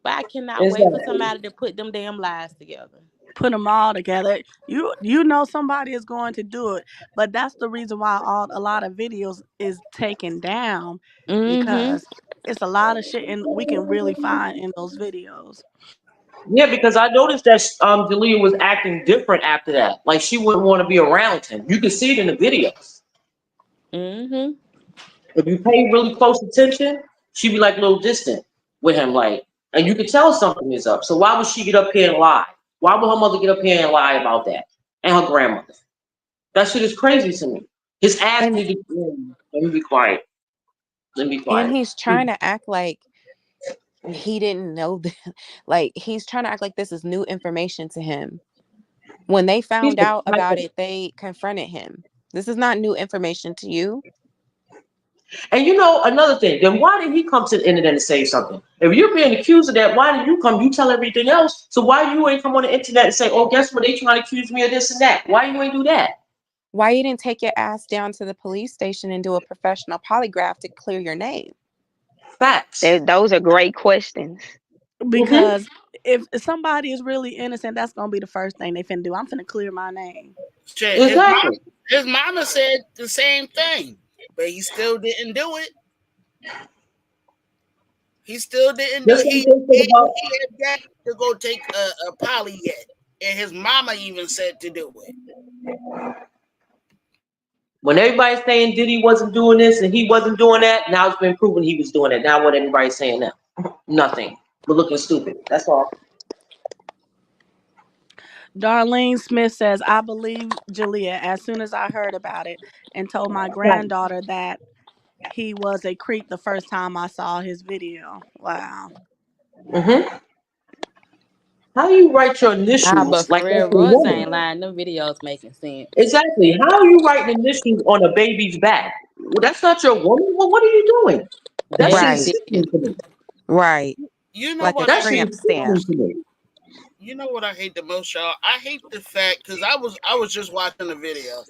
But I cannot wait for Exactly. somebody to put them damn lies together. Put them all together. You know somebody is going to do it, but that's the reason why a lot of videos is taken down, Mm-hmm. because it's a lot of shit and we can really find in those videos. Yeah, because I noticed that Jalea was acting different after that. Like she wouldn't want to be around him. You can see it in the videos. Mm-hmm. If you pay really close attention, she'd be like a little distant with him, like, and you could tell something is up. So why would she get up here and lie? Why would her mother get up here and lie about that? And her grandmother. That shit is crazy to me. His ass And needed. Let me be quiet. Let me be and quiet. he's trying to act like he didn't know that. Like, he's trying to act like this is new information to him. When they He's found the out type about of, it, they confronted him. This is not new information to you. and you know another thing. Then why did he come to the internet and say something? If you're being accused of that, why did you come? You tell everything else. So why you ain't come on the internet and say, "Oh, guess what? They trying to accuse me of this and that." Why you ain't do that? Why you didn't take your ass down to the police station and do a professional polygraph to clear your name? Facts. Those are great questions. Mm-hmm. Because if somebody is really innocent, that's gonna be the first thing they finna do. I'm finna clear my name. Shit, Exactly. his mama said the same thing, but he still didn't do it. He still didn't do Just it. like they said about He had got to go take a poly yet, and his mama even said to do it. when everybody's saying Diddy wasn't doing this and he wasn't doing that, now it's been proven he was doing it. Now what everybody's saying now? Nothing. But looking stupid. That's all. Darlene Smith says, I believe Jalea as soon as I heard about it and told my Right. granddaughter that he was a creep the first time I saw his video. Wow. Mm-hmm. How do you write your Ah, but initials for like that's real, your Royce woman? ain't lying. Them videos making sense. Exactly. How are you writing initials on a baby's back? Well, that's not your woman. Well, what are you doing? That They shit ain't is Right. did. sickening to me. Right. You know Like a what I That shit hate? tramp is stamp. sickening to me. You know what I hate the most, y'all? I hate the fact because I was just watching the video.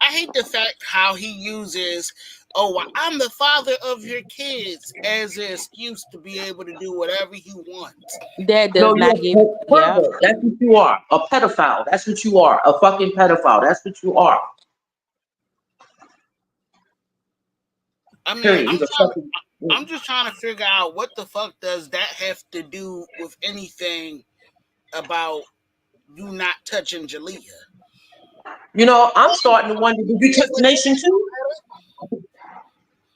I hate the fact how he uses oh, well, I'm the father of your kids as an excuse to be able to do whatever he wants. That No, does you're not give. a Yeah. pervert. That's what you are. A pedophile. That's what you are. A fucking pedophile. That's what you are. I mean, Period. He's a fucking. I'm just trying to figure out what the fuck does that have to do with anything about you not touching Jalea? You know, I'm starting to wonder, did you touch Nation too?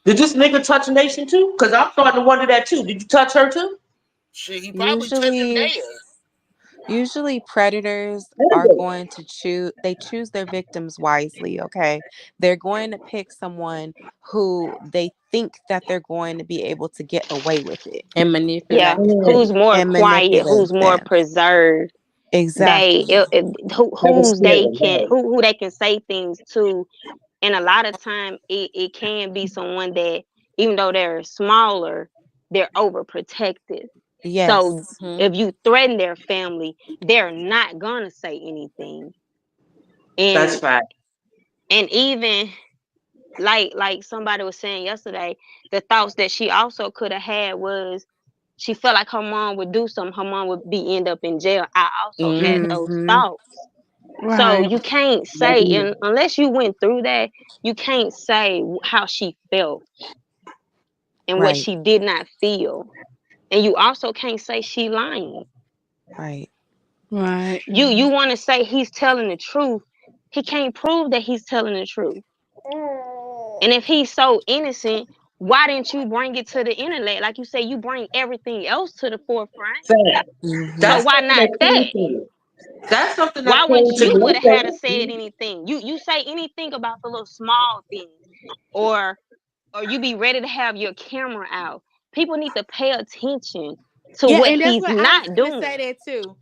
Did this nigga touch Nation too? Because I'm starting to wonder that too. Did you touch her too? Shit, he probably touched Usually, Zendaya. predators are going to choose their victims wisely, okay? They're going to pick someone who they think that they're going to be able to get away with it And Yeah, manipulate. who's more and quiet, manipulate who's more them. preserved. They Exactly. Never who's scared they them. can Right. who they can say things to, and a lot of time it can be someone that even though they're smaller, they're overprotective. So Yes. Hmm. if you threaten their family, they're not gonna say anything. That's And fact. even like somebody was saying yesterday, the thoughts that she also could have had was she felt like her mom would do something, her mom would be end up in jail. I also had Hmm. those Mm-hmm. thoughts. So Right. you can't say, and unless you went through that, you can't say how she felt and what Right. she did not feel. And you also can't say she lying. Right. Right. You want to say he's telling the truth. He can't prove that he's telling the truth. And if he's so innocent, why didn't you bring it to the internet? Like you say, you bring everything else to the forefront. Fact. So Mm-hmm. That's why something not that that? came to me. That's something that Why came wouldn't to you would have had to me. said anything? You say anything about the little small things, or you be ready to have your camera out. People need to pay attention to Yeah, what and that's he's what I was not gonna say doing. that too.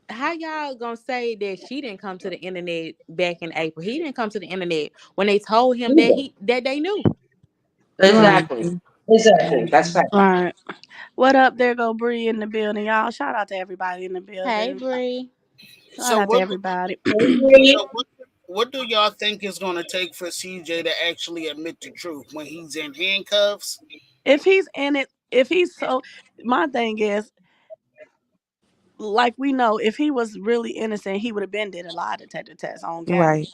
How y'all gonna say that she didn't come to the internet back in April? He didn't come to the internet when they told him that they knew. Right. Exactly. Exactly. That's Mm-hmm. fact. Right. What up? There go Bree in the building, y'all. Shout out to everybody in the Hey, building. Bree. Shout So out to what? everybody. So what do y'all think is going to take for CJ to actually admit the truth when he's in handcuffs? If he's in it, if he's so, my thing is, like we know, if he was really innocent, he would have been did a lie detector test on game. Right.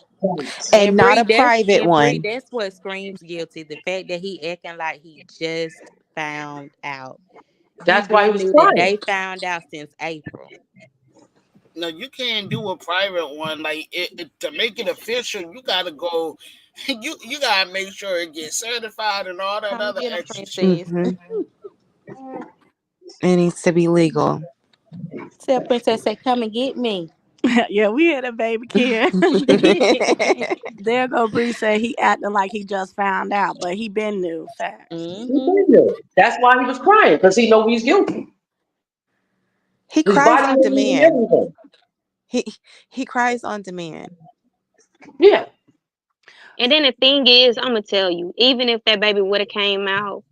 And not a private one. That's what screams guilty. The fact that he acting like he just found out. You That's why he been was knew that crying. they found out since April. No, you can't do a private one. Like to make it official, you got to go. You got to make sure it gets certified and all that Come other get him, extra shit. princess. Mm-hmm. It needs to be legal. Tell princess say, "Come and get me." Yeah, we had a baby kid. There go Bree say he acting like he just found out, but he been knew facts. He Hmm. did know. That's why he was crying because he know he's guilty. He His cries body on language and demand. everything. He he cries on demand. Yeah. And then the thing is, I'm gonna tell you, even if that baby would have came out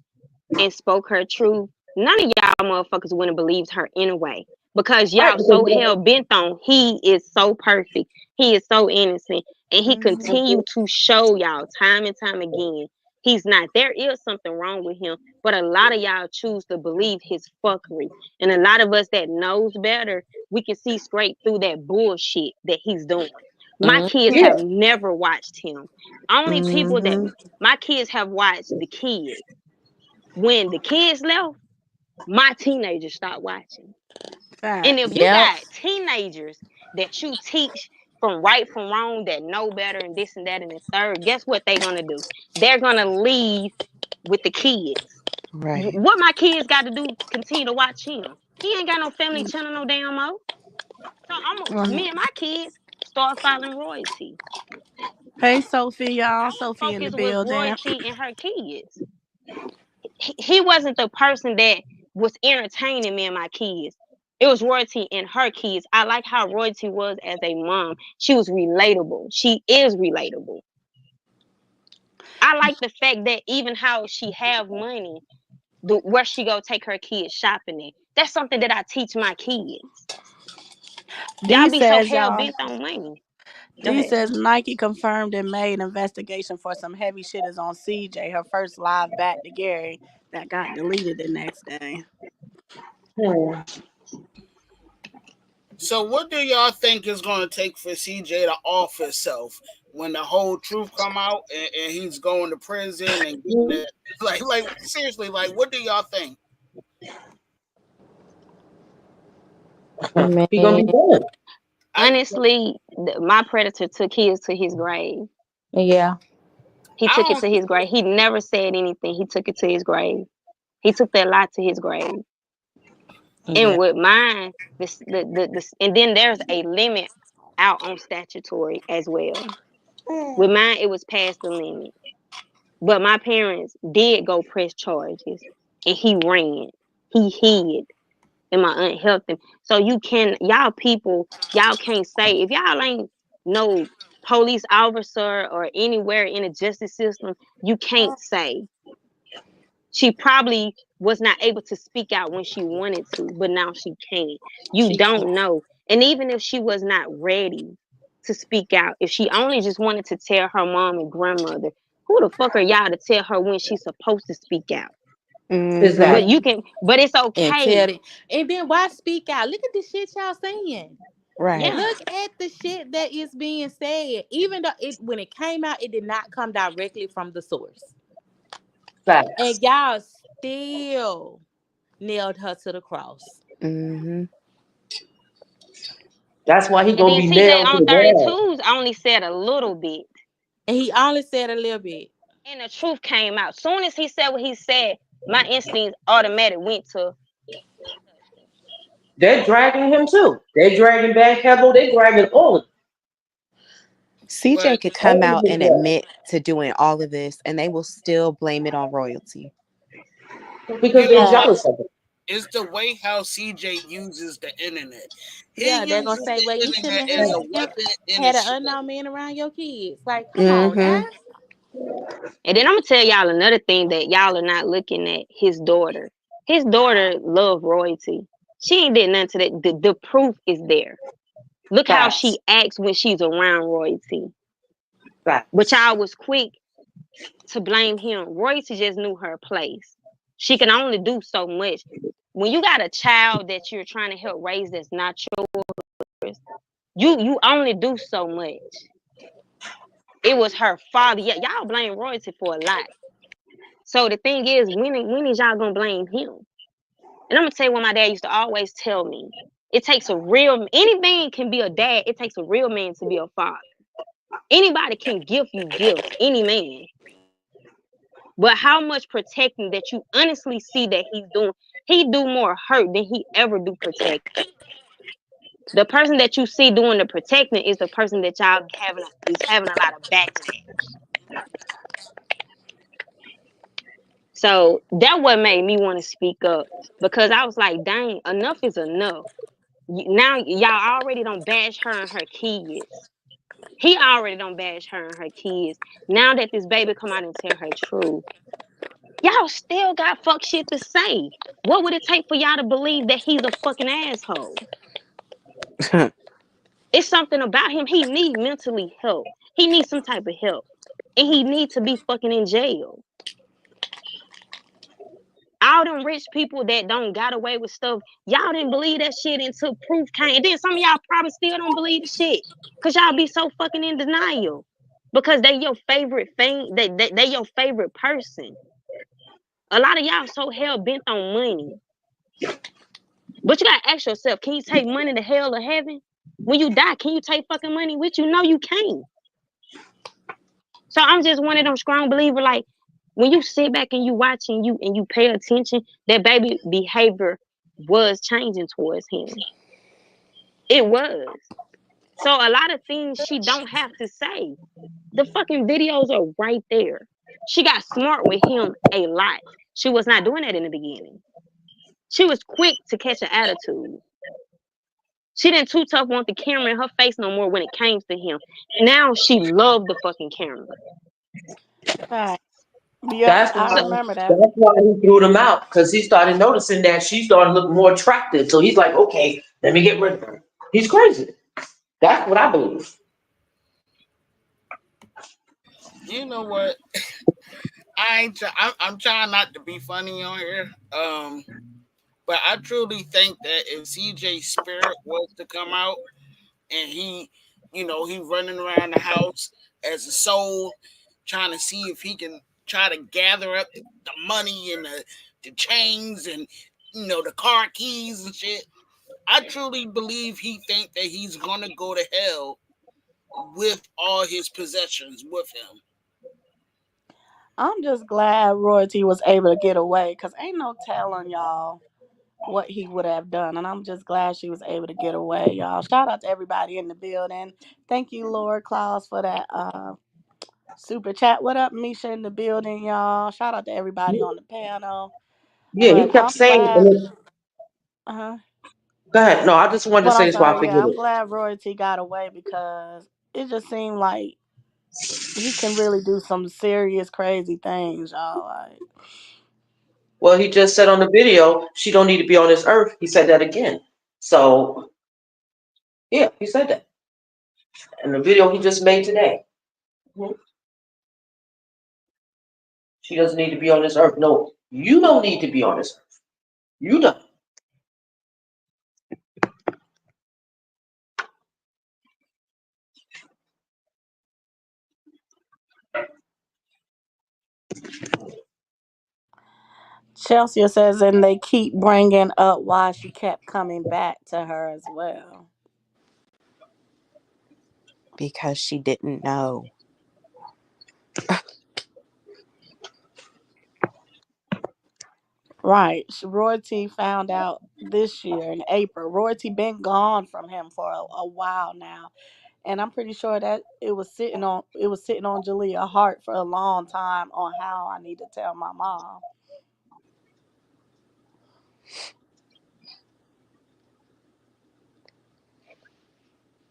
and spoke her truth, none of y'all motherfuckers wouldn't have believed her anyway. Because Right. y'all so hell bent on he is so perfect, he is so innocent, and he Mm-hmm. continued to show y'all time and time again he's not. There is something wrong with him, but a lot of y'all choose to believe his fuckery, and a lot of us that knows better, we can see straight through that bullshit that he's doing. My kids Yeah. have never watched him. Only people that Mm-hmm. my kids have watched the kids. When the kids left, my teenagers stopped watching. And if Facts. you Yep. got teenagers that you teach from right from wrong that know better and this and that and the third, guess what they're gonna do? They're gonna leave with the kids. Right. What my kids got to do? Continue to watch him. He ain't got no family channel, no damn mo. So Right. me and my kids start following royalty. Hey Sophie, y'all. I'm Sophie in the focused with building. royalty and her kids. He wasn't the person that was entertaining me and my kids. It was Royalty and her kids. I like how Royalty was as a mom. She was relatable. She is relatable. I like the fact that even how she have money, where she go take her kids shopping at. That's something that I teach my kids. Y'all D be so says hell y'all. bent on money. Go D ahead. says Nike confirmed in May an investigation for some heavy shit is on CJ, her first live back to Gary that got deleted the next day. So, what do y'all think is going to take for CJ to off himself when the whole truth come out and he's going to prison and getting it? Like seriously, like what do y'all think? He gonna be Man, done. I Honestly, my predator took his to his grave. yeah. He I took it to don't. his grave. He never said anything. He took it to his grave. He took that lie to his grave. Yeah. And with mine, and then there's a limit out on statutory as well. With mine, it was past the limit. But my parents did go press charges, and he ran. He hid, and my aunt helped him. So y'all people, y'all can't say if y'all ain't no police officer or anywhere in the justice system, you can't say. She probably was not able to speak out when she wanted to, but now she can. You She can. don't know. And even if she was not ready to speak out, if she only just wanted to tell her mom and grandmother, who the fuck are y'all to tell her when she's supposed to speak out? Mm-hmm. But Exactly. it's And okay. tell it. And then why speak out? Look at the shit y'all saying. Right. Yeah. Look at the shit that is being said. Even though when it came out, it did not come directly from the source. Facts. And y'all still nailed her to the cross. Mm-hmm. That's why he And gonna then be TJ nailed to on the wall. 32's only said a little bit. And he only said a little bit. And the truth came out. Soon as he said what he said, my instincts automatic went to they touched him. They're dragging him too. They're dragging back Hevel. They're dragging all of CJ But could come all out of his and admit to doing all of this, and they will still blame it on royalty. because you they're know what? jealous of him. It's the way how CJ uses the internet. He Yeah, they're gonna uses say, the well, you internet shouldn't as have a weapon in had his an sword. unknown man around your kids. Like, come on now. Mm-hmm. And then I'm gonna tell y'all another thing that y'all are not looking at. His daughter. His daughter loved royalty. She ain't did nothing to that. The proof is there. Look how Facts. she acts when she's around royalty. But Facts. y'all was quick to blame him. Royalty just knew her place. She can only do so much. When you got a child that you're trying to help raise that's not yours, you only do so much. It was her father. Yeah, y'all blame royalty for a lot. So the thing is, when is y'all gonna blame him? And I'm gonna tell you what my dad used to always tell me. It takes a real any man can be a dad. It takes a real man to be a father. Anybody can give you gifts, any man. But how much protecting that you honestly see that he's doing, he do more hurt than he ever do protecting. The person that you see doing the protecting is the person that y'all is having a lot of backlash. So that what made me want to speak up because I was like, dang, enough is enough. Now y'all already don't bash her and her kids. He already don't bash her and her kids. Now that this baby come out and tell her truth, y'all still got fuck shit to say. What would it take for y'all to believe that he's a fucking asshole? It's something about him. He needs mentally help. He needs some type of help. And he needs to be fucking in jail. All them rich people that don't got away with stuff, y'all didn't believe that shit until proof came. And then some of y'all probably still don't believe the shit. Cause y'all be so fucking in denial. Because they your favorite thing, they your favorite person. A lot of y'all so hell bent on money. But you gotta ask yourself, can you take money to hell or heaven? When you die, can you take fucking money with you? No, you can't. So I'm just one of them strong believer. Like when you sit back and you watch and you pay attention, that baby behavior was changing towards him. It was. So a lot of things she don't have to say. The fucking videos are right there. She got smart with him a lot. She was not doing that in the beginning. She was quick to catch an attitude. She didn't too tough want the camera in her face no more when it came to him. Now she loved the fucking camera. Right. Yep, That's I why So remember that. that's why he threw them out because he started noticing that she started looking more attractive. So he's like, okay, let me get rid of her. He's crazy. That's what I believe. You know what? I'm trying not to be funny on here. But I truly think that if CJ's spirit was to come out and he running around the house as a soul, trying to see if he can try to gather up the money and the chains and the car keys and shit. I truly believe he think that he's gonna go to hell with all his possessions with him. I'm just glad Royalty was able to get away because ain't no telling y'all what he would have done. And I'm just glad she was able to get away, y'all. Shout out to everybody in the building. Thank you, Lord Claus, for that super chat. What up, Misha in the building, y'all? Shout out to everybody on the panel. Yeah, he But kept I'm saying. glad. Uh-huh. Go ahead. No, I just wanted to But say I'm this while I sorry, forget yeah, I'm it. glad Royalty got away because it just seemed like he can really do some serious crazy things, y'all. Like, Well, he just said on the video, she don't need to be on this earth. He said that again. So yeah, he said that in the video he just made today. Mhm. She doesn't need to be on this earth. No, you don't need to be on this earth. You don't. Chelsea says, and they keep bringing up why she kept coming back to her as well. Because she didn't know. Right. Royalty found out this year in April. Royalty been gone from him for a while now. And I'm pretty sure that it was sitting on Jalea heart for a long time on how I need to tell my mom.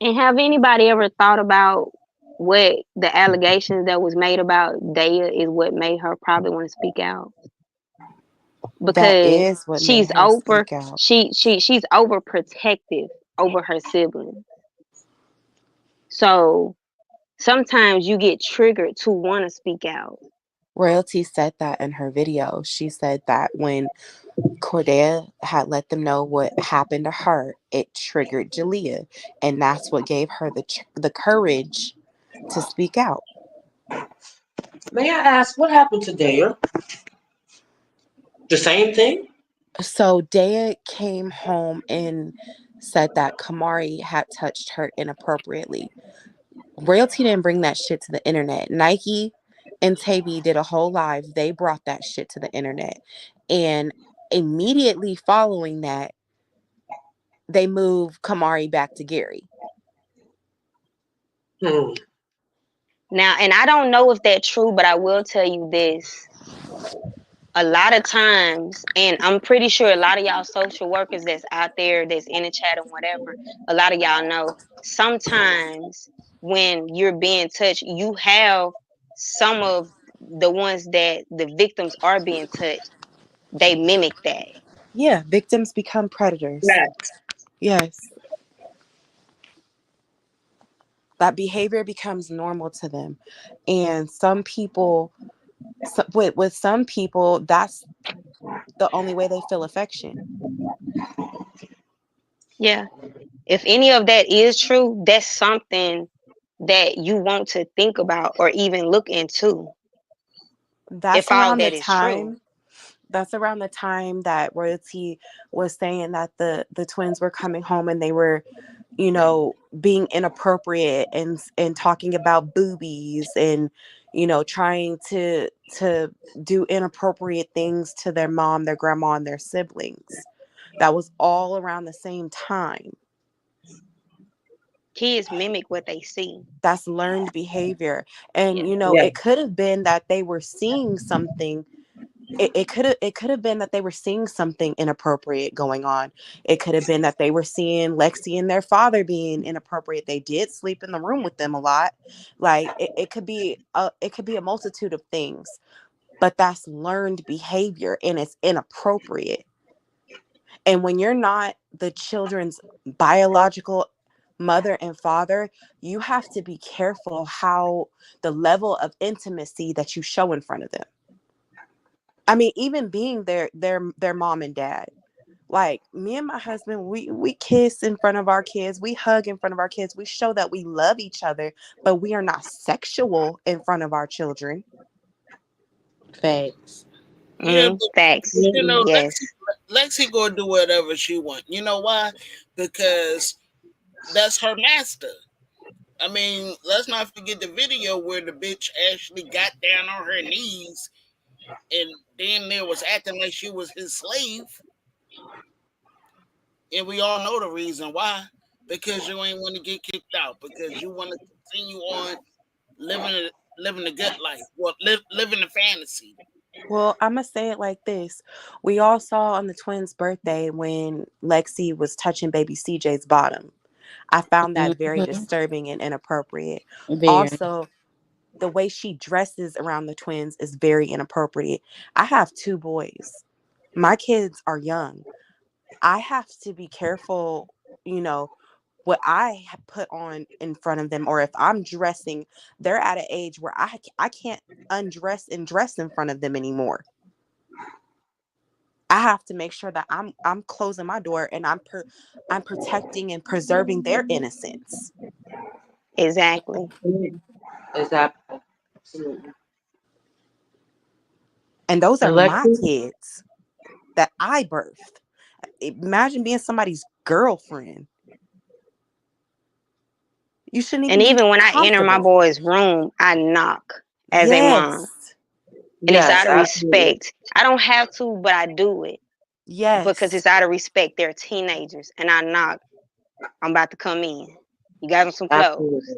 And have anybody ever thought about what the allegations that was made about Daya is what made her probably want to speak out? That Because is what made she's her over speak out. she's overprotective over her siblings. So sometimes you get triggered to want to speak out. Royalty said that in her video. She said that when Cordea had let them know what happened to her, it triggered Jalea, and that's what gave her the courage to speak out. May I ask what happened to Daya? The same thing? So Daya came home and said that Kamari had touched her inappropriately. Royalty didn't bring that shit to the internet. Nike and Tavy did a whole live. They brought that shit to the internet. And immediately following that, they moved Kamari back to Gary. Hmm. Now, and I don't know if that's true, but I will tell you this. A lot of times, and I'm pretty sure a lot of y'all social workers that's out there, that's in the chat and whatever, a lot of y'all know, sometimes when you're being touched, you have some of the ones that the victims are being touched, they mimic that. Yeah, victims become predators. Yeah. Yes. That behavior becomes normal to them. And some people, with some people, that's the only way they feel affection. Yeah. If any of that is true, that's something that you want to think about or even look into. That's If all around the that is true. time. That's around the time that Royalty was saying that the twins were coming home and they were, being inappropriate and talking about boobies and, trying to do inappropriate things to their mom, their grandma, and their siblings. That was all around the same time. Kids mimic what they see. That's learned behavior. And, Yeah. Yeah. it could have been that they were seeing something. It could have been that they were seeing something inappropriate going on. It could have been that they were seeing Lexi and their father being inappropriate. They did sleep in the room with them a lot. Like it could be a multitude of things, but that's learned behavior and it's inappropriate. And when you're not the children's biological mother and father, you have to be careful how the level of intimacy that you show in front of them. I mean, even being their mom and dad. Like me and my husband, we kiss in front of our kids, we hug in front of our kids, we show that we love each other, but we are not sexual in front of our children. Facts. Yeah, but Facts. you know, Yes. Lexi gonna do whatever she want. You know why? Because that's her master. I mean, let's not forget the video where the bitch actually got down on her knees and damn near was acting like she was his slave. And we all know the reason why. Because you ain't want to get kicked out. Because you want to continue on living a good life. Well, living the fantasy. Well, I'm gonna say it like this: we all saw on the twins' birthday when Lexi was touching baby CJ's bottom. I found that very Mm-hmm. disturbing and inappropriate. Very. Also, the way she dresses around the twins is very inappropriate. I have 2 boys. My kids are young. I have to be careful, you know, what I put on in front of them, or if I'm dressing, they're at an age where I can't undress and dress in front of them anymore. I have to make sure that I'm closing my door and I'm protecting and preserving their innocence. Exactly. Exactly. Absolutely. And those are And my Lexi, kids that I birthed. Imagine being somebody's girlfriend. You shouldn't And even be even when I enter my comfortable. boy's room, I knock as a mom. Yes. And it's yes, out of absolutely. respect. I don't have to, but I do it because Yes. it's out of respect. They're teenagers. And I knock. I'm about to come in. You got on some clothes.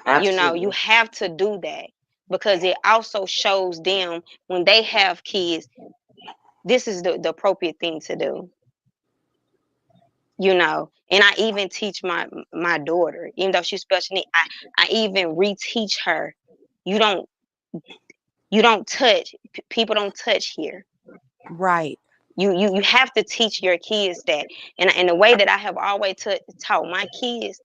Absolutely. You Absolutely. have to do that because it also shows them when they have kids, this is the appropriate thing to do. And I even teach my daughter, even though she's special needs, I even reteach her. You don't you don't touch. People don't touch here. Right. You have to teach your kids that. And the way that I have always taught my kids,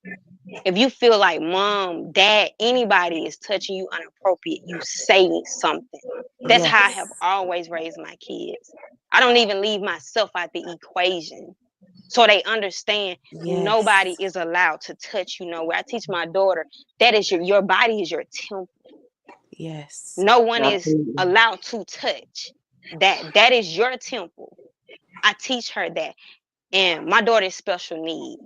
if you feel like mom, dad, anybody is touching you inappropriate, you say something. That's how I have Yes. always raised my kids. I don't even leave myself out the equation. So they understand nobody Yes. is allowed to touch you nowhere. I teach my daughter that is your body is your temple. Yes. No one is Absolutely. allowed to touch. That is your temple. I teach her that. And my daughter is special needs.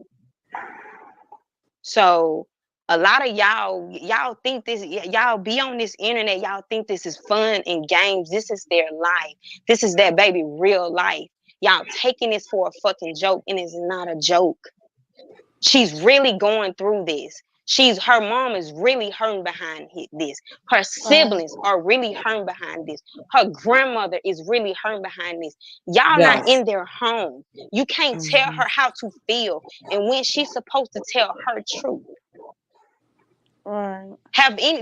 So a lot of y'all think this, y'all be on this internet, y'all think this is fun and games. This is their life. This is that baby real life. Y'all taking this for a fucking joke, and it's not a joke. She's really going through this. Her mom is really hurting behind this. Her siblings are really hurting behind this. Her grandmother is really hurting behind this. Y'all not Yes. in their home. You can't tell Mhm. her how to feel and when she's supposed to tell her truth. Right.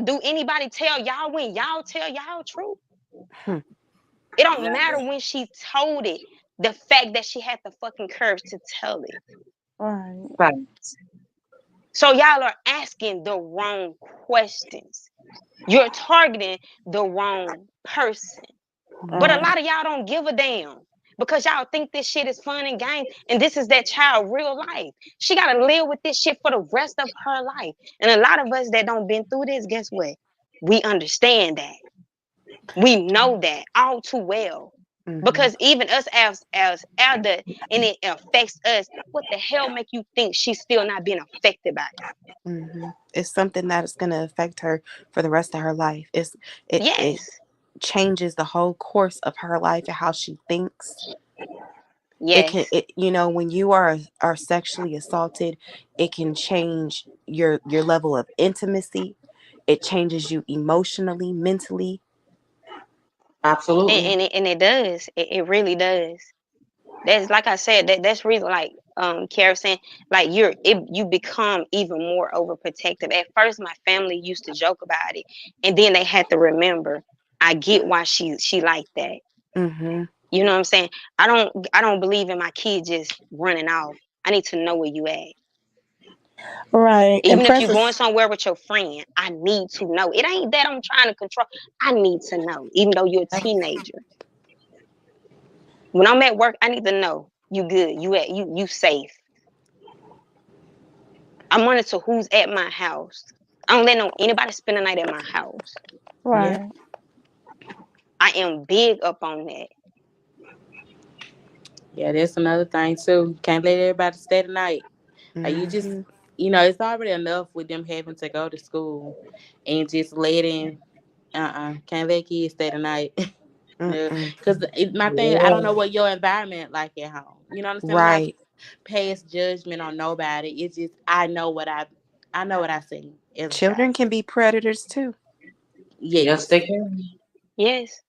Do anybody tell y'all when y'all tell y'all truth? Hmm. It don't matter Never. when she told it. The fact that she had the fucking courage to tell it. Right. Facts. So y'all are asking the wrong questions. You're targeting the wrong person. But a Mhm. Right. lot of y'all don't give a damn because y'all think this shit is fun and games, and this is that child real life. She gotta live with this shit for the rest of her life. And a lot of us that don't been through this, guess what? We understand that. We know that all too well. Mhm. Because even us as elder, and it affects us, what the hell make you think she's still not being affected by it? It's something that is going to affect her for the rest of her life. It Yes. changes the whole course of her life and how she thinks. It can Yes. when you are sexually assaulted, it can change your level of intimacy. It changes you emotionally, mentally. Absolutely. And it does. It really does. That's like I said, that's reason like Kara saying, like you become even more overprotective. At first my family used to joke about it, and then they had to remember, I get why she like that. Mhm. You know what I'm saying? I don't believe in my kid just running off. I need to know where you at. Right. And Even if you're going Princess, somewhere with your friend, I need to know. It ain't that I'm trying to control. I need to know, even though you're a teenager. When I'm at work, I need to know you good. You safe. I monitor who's at my house. I don't let anybody spend the night at my house. Yeah. right, I am big up on that. Yeah, that's another thing too. Can't let everybody stay the night. Like you just, Hmm. it's already enough with them having to go to school and just letting, can't let kids stay the night. Mm-mm. Because my thing, I don't know what your environment like at home. You know what I'm saying? I'm not Right. pass judgment on nobody. It's just I know what I seen as a child. Children can be predators too. Yes, Yes, they can. Yes,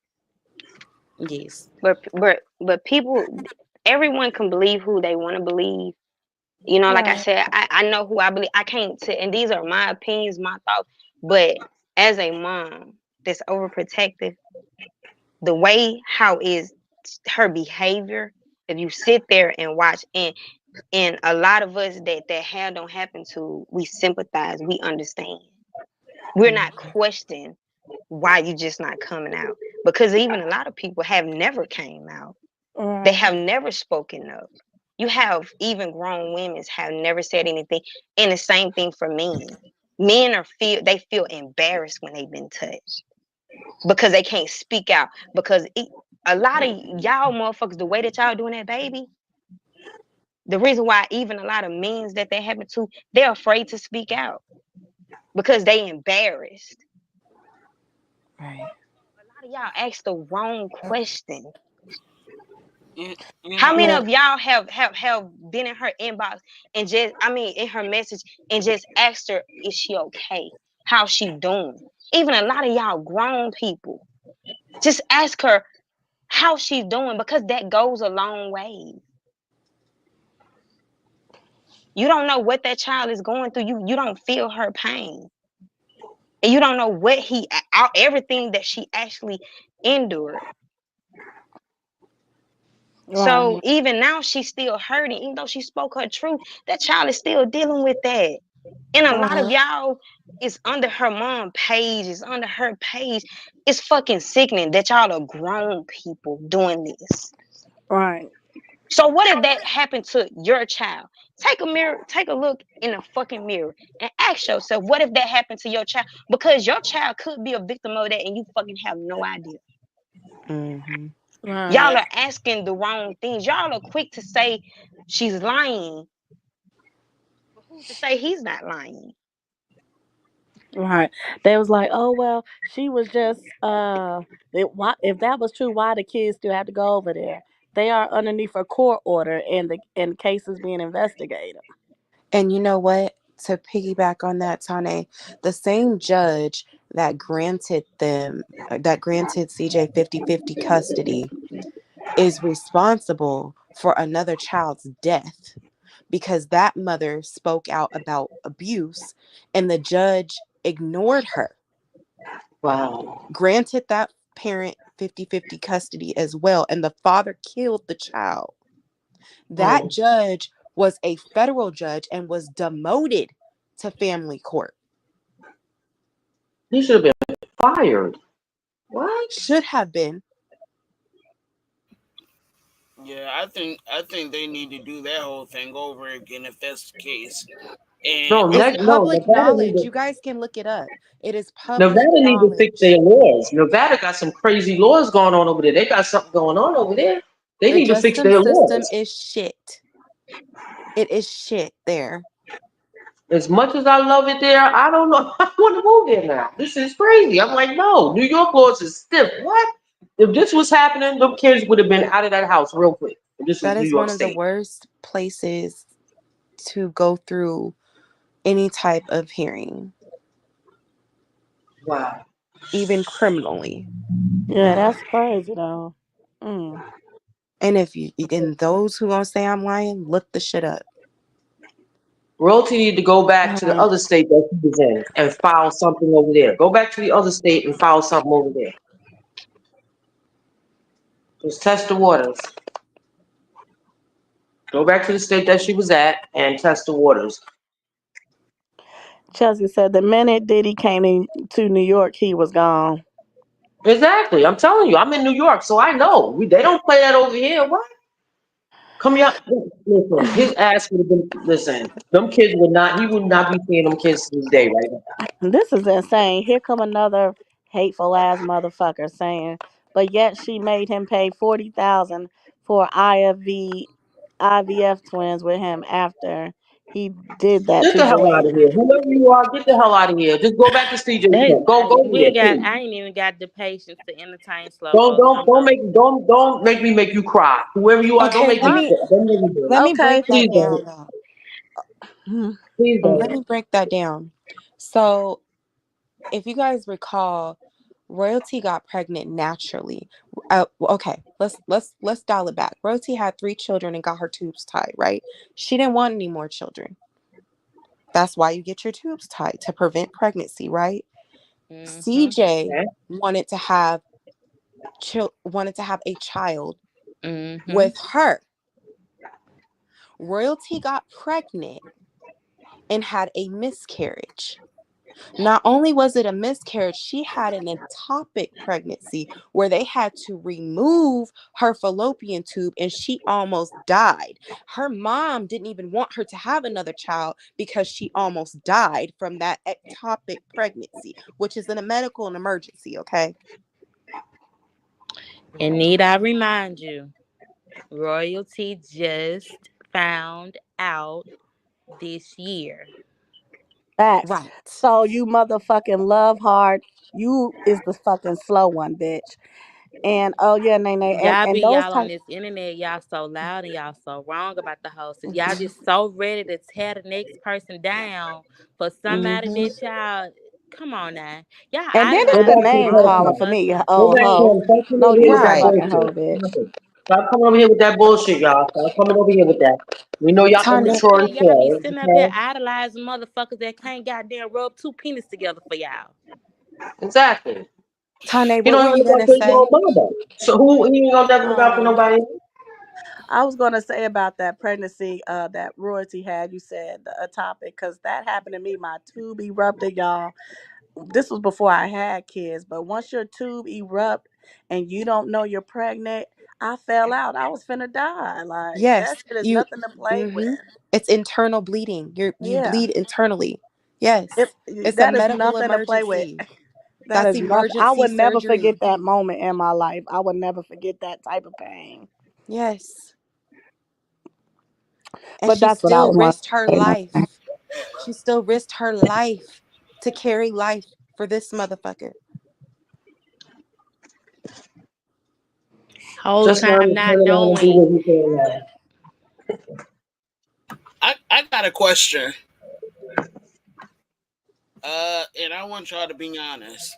yes, but people, everyone can believe who they want to believe. Like I right, said, I know who I believe. I can't say, and these are my opinions, my thoughts. But as a mom that's overprotective, the way how is her behavior, if you sit there and watch, and a lot of us that hell don't happen to, we sympathize, we understand. We're not questioning why you just not coming out, because even a lot of people have never came out. They right, have never spoken up. You have even grown women have never said anything. And the same thing for men. Men they feel embarrassed when they've been touched because they can't speak out. Because a lot of y'all motherfuckers, the way that y'all doing that, baby, the reason why even a lot of men that they happen to, they're afraid to speak out because they embarrassed. Right. A lot of y'all ask the wrong question. You How know, many yeah, of y'all have been in her inbox and in her message and just asked her, is she okay? How's she doing? Even a lot of y'all grown people, just ask her how she's doing, because that goes a long way. You don't know what that child is going through. You don't feel her pain. And you don't know what everything that she actually endured. So right, even now she's still hurting, even though she spoke her truth. That child is still dealing with that. And a lot of right, y'all is under her mom page, is under her page. It's fucking sickening that y'all are grown people doing this. right, So what if that happened to your child? Take a look in the fucking mirror and ask yourself, what if that happened to your child? Because your child could be a victim of that and you fucking have no idea. Hmm. right, Y'all are asking the wrong things. Y'all are quick to say she's lying. But who's to say he's not lying? right. They was like, oh well, she was just why, if that was true, why the kids still have to go over there? They are underneath a court order, and the case is being investigated. And you know what? To piggyback on that, Tane, the same judge that granted CJ 50-50 custody is responsible for another child's death because that mother spoke out about abuse and the judge ignored her, Wow. granted that parent 50-50 custody as well, and the father killed the child. That Mm. judge was a federal judge and was demoted to family court. He should have been fired. What? Should have been. yeah, I think they need to do that whole thing over again if that's the case. And No, It's no. public knowledge. You guys can look it up. It is public Nevada need to fix knowledge. their laws. Nevada got some crazy laws going on over there. They got something going on over there. They The need to fix justice their system laws. is shit. It is shit there. As much as I love it there, I don't know. I want to move there now. This is crazy. I'm like, no, New York laws is stiff. What? If this was happening, them kids would have been out of that house real quick. If this was That New is York one of the State. worst places to go through any type of hearing, Wow. even criminally. Yeah, that's crazy though. Mm. And if you and those who gonna say I'm lying, look the shit up. Royalty need to go back to the Right, other state that he was in and file something over there. Go back to the other state and file something over there. Just test the waters. Go back to the state that she was at and test the waters. Chelsea said the minute Diddy came to New York, he was gone. Exactly. I'm telling you, I'm in New York, so I know. They don't play that over here. What? Come here. Listen, his ass would have been. Listen, them kids would not. He would not be seeing them kids to this day right now. This is insane. Here come another hateful ass motherfucker saying, but yet she made him pay 40,000 for IVF twins with him after he did that Get to the hell out Blake. of here. Whoever you are, get the hell out of here. Just go back to CJ They, Go over we there, ain't got. please. I ain't even got the patience to entertain slow Don't folks no don't don't more. make don't make me cry. Whoever you are, don't Okay, make me What? don't make me do it. let me Okay. break that Please down don't. though. Mm, Please mm. Let don't. me break that down. So, if you guys recall, Royalty got pregnant naturally. Okay, let's dial it back. Royalty had 3 children and got her tubes tied, right? She didn't want any more children. That's why you get your tubes tied, to prevent pregnancy, right? Mhm. CJ Okay? wanted to have wanted to have a child Mhm. with her. Royalty got pregnant and had a miscarriage. Not only was it a miscarriage, she had an ectopic pregnancy where they had to remove her fallopian tube and she almost died. Her mom didn't even want her to have another child because she almost died from that ectopic pregnancy, which is in a medical emergency, okay? And need I remind you, Royalty just found out this year. Facts. Right. So you motherfucking love hard. You is the fucking slow one, bitch. And oh yeah, Nene. And Y'all be those y'all on type. this internet, y'all so loud and y'all so wrong about the whole shit. Y'all Mhm. just so ready to tear the next person down for somebody Mhm. that y'all come on now. Y'all And then Go it's the idolize back to the the name wrong calling person. for me. motherfucker. Go Oh back to ho. him. Stop coming No, over here you with that Right. fucking bullshit. hoe, bitch. Stop it. Stop coming over here with that bullshit, y'all. Stop coming over here with that. We know y'all Tanya, immature as Y'all be hell. sitting up here Okay? idolizing motherfuckers that can't goddamn rub two penis together for y'all. Exactly. Tanya, He what don't were even you look gonna out for his own say? mother. So who he ain't gonna definitely look out for Um, nobody else? I was gonna say about that pregnancy that Royalty had. You said a topic because that happened to me. My tube erupted, y'all. This was before I had kids, but once your tube erupt and you don't know you're pregnant, I fell out. I was finna die. Like that Yes, shit is you. nothing to play with. Mhm. It's internal bleeding. You Yeah, bleed internally. Yes, it's a that is medical nothing to play with. emergency. That That's is nothing. I emergency would never forget surgery. that moment in my life. I would never forget that type of pain. Yes, and But she that's what I still was wanting risked her to say. life. She still risked her life to carry life for this motherfucker. Whole Just learn time to not turn around and do knowing. what he's saying now. I got a question. And I want y'all to be honest.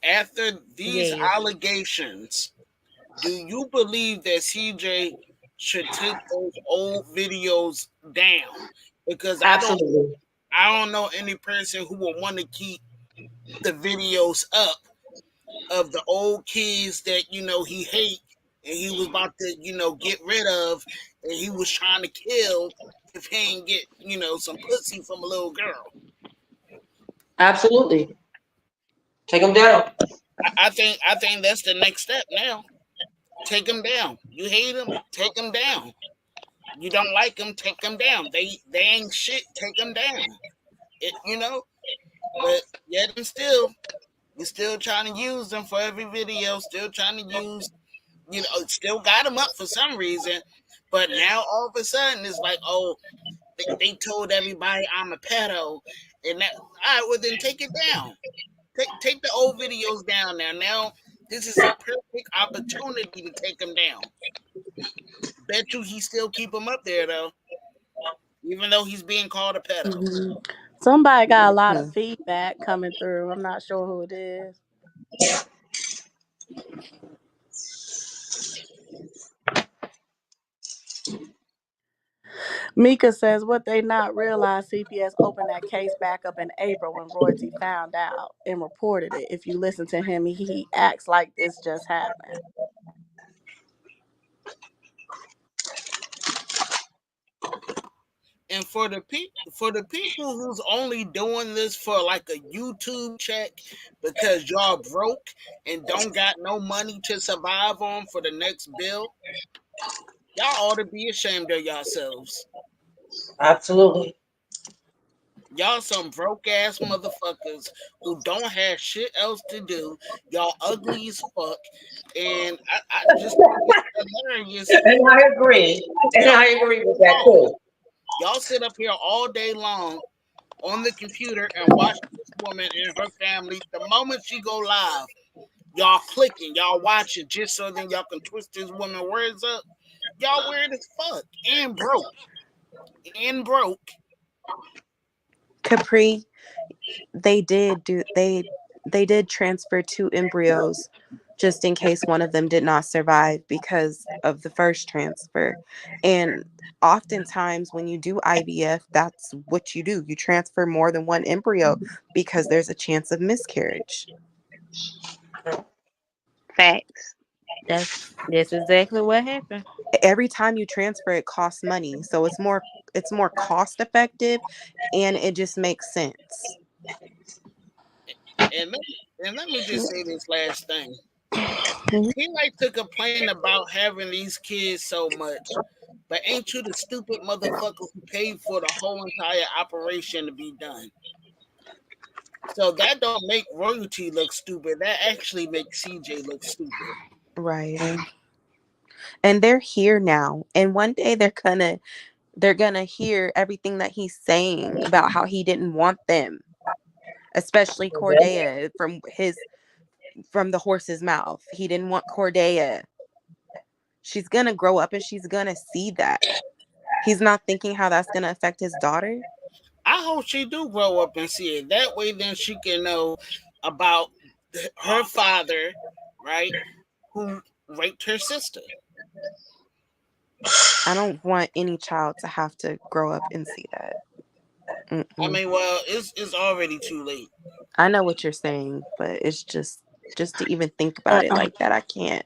After these Yes. allegations, do you believe that CJ should take those old videos down? Because Absolutely. I don't know any person who would want to keep the videos up of the old kids that he hate and he was about to get rid of, and he was trying to kill if he ain't get some pussy from a little girl. Absolutely. Take him down. I think that's the next step now. Take them down. You hate them, take them down. You don't like them, take them down. They ain't shit. Take them down. But yet and still, you're still trying to use them for every video. Still trying to use, still got them up for some reason. But now all of a sudden it's like, oh, they told everybody I'm a pedo, and that. All right, well then take it down. Take the old videos down now. Now this is a perfect opportunity to take them down. Bet you he still keep them up there though, even though he's being called a pedo. Mhm. Somebody got a lot of Hmm. feedback coming through. I'm not sure who it is. Mika says what they not realize CPS opened that case back up in April when Royalty found out and reported it. If you listen to him, he acts like this just happened. And for the people who's only doing this for like a YouTube check because y'all broke and don't got no money to survive on for the next bill, y'all ought to be ashamed of yourselves. Absolutely. Y'all some broke ass motherfuckers who don't have shit else to do. Y'all ugly as fuck. And I just think it's hilarious. And I agree. And Y'all I all agree day with that long. too. Y'all sit up here all day long on the computer and watch this woman and her family. The moment she go live, y'all clicking, y'all watching just so then y'all can twist this woman words up. Y'all weird as fuck and broke. And broke. Capri, they did transfer two embryos just in case one of them did not survive because of the first transfer. And oftentimes when you do IVF, that's what you do. You transfer more than one embryo because there's a chance of miscarriage. Facts. That's exactly what happened. Every time you transfer it costs money. So it's more cost effective and it just makes sense. And let me just say this last thing. Mhm. He like to complain about having these kids so much, but ain't you the stupid motherfucker who paid for the whole entire operation to be done? So that don't make royalty look stupid. That actually makes CJ look stupid. Right. And they're here now. And one day they're gonna hear everything that he's saying about how he didn't want them, especially Cordea from the horse's mouth. He didn't want Cordea. She's gonna grow up and she's gonna see that. He's not thinking how that's gonna affect his daughter. I hope she do grow up and see it. That way, then she can know about her father, right, who raped her sister. I don't want any child to have to grow up and see that. I Mm-mm. mean, well, it's already too late. I know what you're saying, but it's just to even think about But it like that, I can't.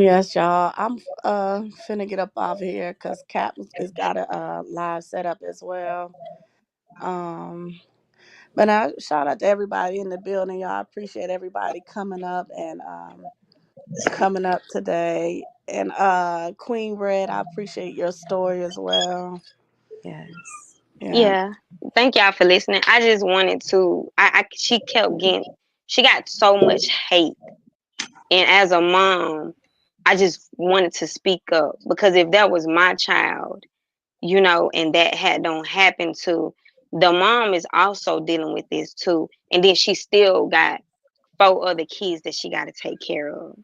yes, y'all. I'm finna get up off here because Cap is got a live setup as well. Um, but I shout out to everybody in the building, y'all. I appreciate everybody coming up today. And Queen Red, I appreciate your story as well. Yes. Yeah. Yeah. Thank y'all for listening. I just wanted to. She kept getting. She got so much hate, and as a mom, I just wanted to speak up because if that was my child, and that had don't happen to the mom is also dealing with this too, and then she still got four other kids that she got to take care of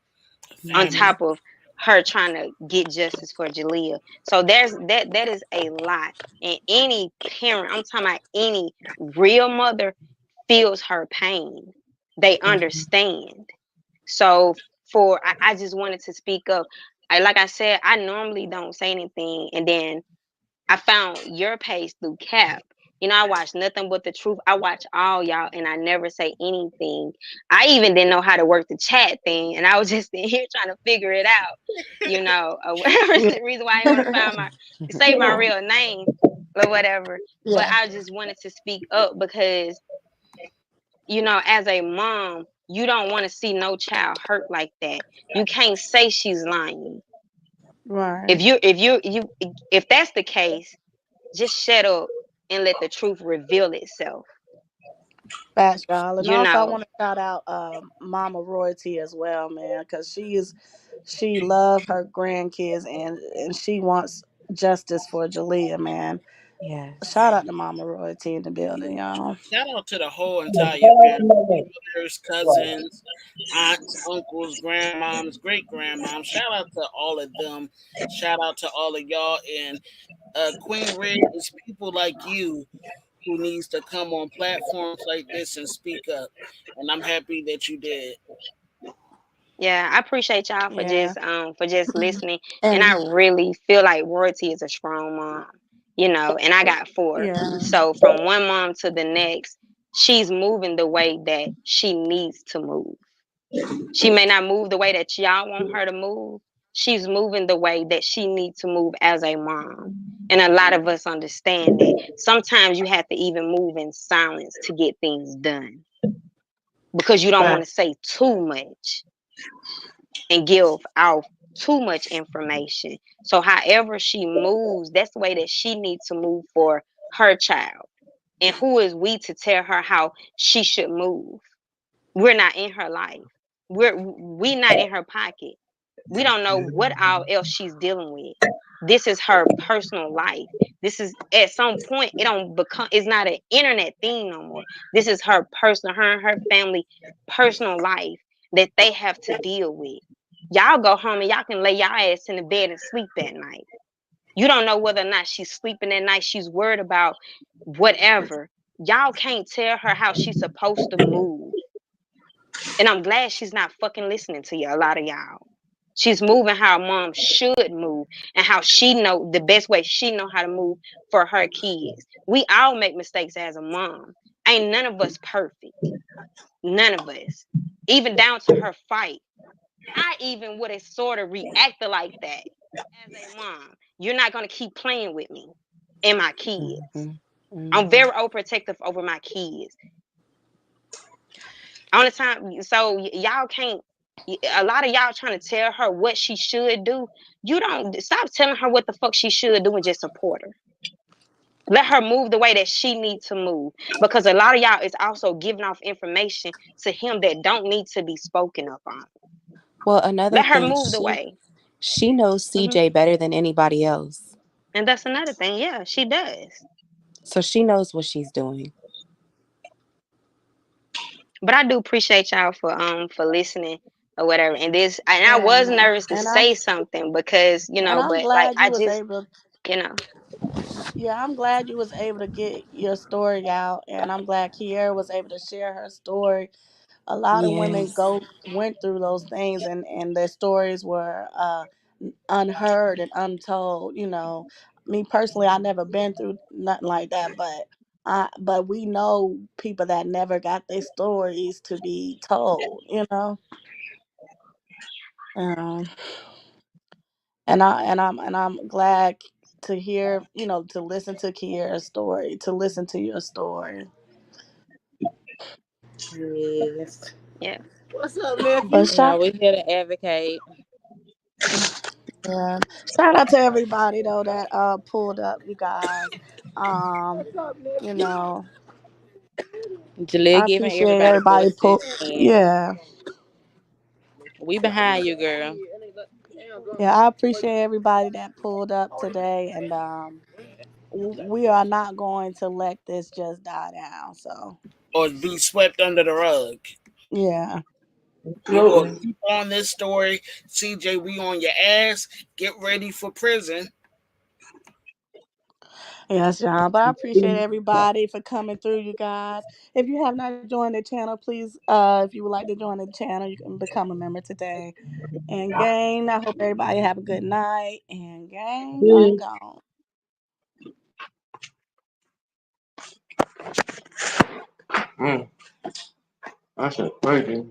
on Mm-hmm. Family. top of her trying to get justice for Jalea. So that is a lot. And any parent, I'm talking about any real mother feels her pain. They Mm-hmm. understand. So I just wanted to speak up. Like I said, I normally don't say anything, and then I found your page through Cap. I watch nothing but the truth. I watch all y'all and I never say anything. I even didn't know how to work the chat thing and I was just in here trying to figure it out. Whatever is Yeah. the reason why I want to find say my real name or whatever. But Yeah. I just wanted to speak up because, as a mom, you don't want to see no child hurt like that. You can't say she's lying. Right. If that's the case, just shut up and let the truth reveal itself. Facts, y'all. And You also, I know, want to shout out Mama Royalty as well, man, because she loves her grandkids and she wants justice for Jalea, man. Shout Yes. out to Mama Royalty in the building, y'all. Shout out to the whole Shout entire out to family, my man. brothers, Right. cousins, aunts, uncles, grandmoms, great grandmoms. Shout out to all of them. Shout out to all of y'all. And Queen Red is people like you who needs to come on platforms like this and speak up. And I'm happy that you did. yeah, I appreciate y'all Yeah. for just listening. And I And really feel like Royalty is a strong mom, and I got four. yeah. So from one mom to the next, she's moving the way that she needs to move. She may not move the way that y'all want her to move, she's moving the way that she needs to move as a mom. And a lot of us understand that. Sometimes you have to even move in silence to get things done because you don't want to say too much and give out too much information. So however she moves, that's the way that she needs to move for her child. And who is we to tell her how she should move? We're not in her life. We not in her pocket. We don't know what all else she's dealing with. This is her personal life. This is at some point it don't become, it's not an internet thing no more. This is her personal, her and her family personal life that they have to deal with. Y'all go home and y'all can lay y'all ass in the bed and sleep that night. You don't know whether or not she's sleeping that night. She's worried about whatever. Y'all can't tell her how she's supposed to move. And I'm glad she's not fucking listening to you, a lot of y'all. She's moving how a mom should move and how she know the best way she know how to move for her kids. We all make mistakes as a mom. Ain't none of us perfect. None of us. Even down to her fight. I even would have sort of reacted like that as a mom. You're not going to keep playing with me and my kids. I'm very overprotective over my kids. On the time, so y'all can't. A lot of y'all trying to tell her what she should do. You don't stop telling her what the fuck she should do and just support her. Let her move the way that she needs to move. Because a lot of y'all is also giving off information to him that don't need to be spoken up on. Well, another Let her thing, move the way. she knows CJ better than anybody else. And that's another thing. Yeah, she does. So she knows what she's doing. But I do appreciate y'all for listening or whatever. And this, and I was nervous to say something because and I'm but like glad I you was just, able. you know. Yeah, I'm glad you was able to get your story out, and I'm glad Kiera was able to share her story. A lot of women Yes. went through those things, and their stories were unheard and untold. You know, me personally, I never been through nothing like that, but we know people that never got their stories to be told. You know, um, and I'm glad to hear, to listen to Kiera's story, to listen to your story. Yes. Yeah. What's up, nephew? You know, we're here to advocate. Yeah. Shout out to everybody though that pulled up, you guys. You know, Jaleel I giving appreciate everybody everybody voices, and yeah. we behind you, girl. Yeah, I appreciate everybody that pulled up today, and we are not going to let this just die down. So Or be swept under the rug. yeah. We will keep on this story. CJ, we on your ass. Get ready for prison. Yes, John. But I appreciate everybody for coming through, you guys. If you have not joined the channel, please, if you would like to join the channel, you can become a member today. And gang, I hope everybody have a good night. And gang, I'm gone. That's crazy.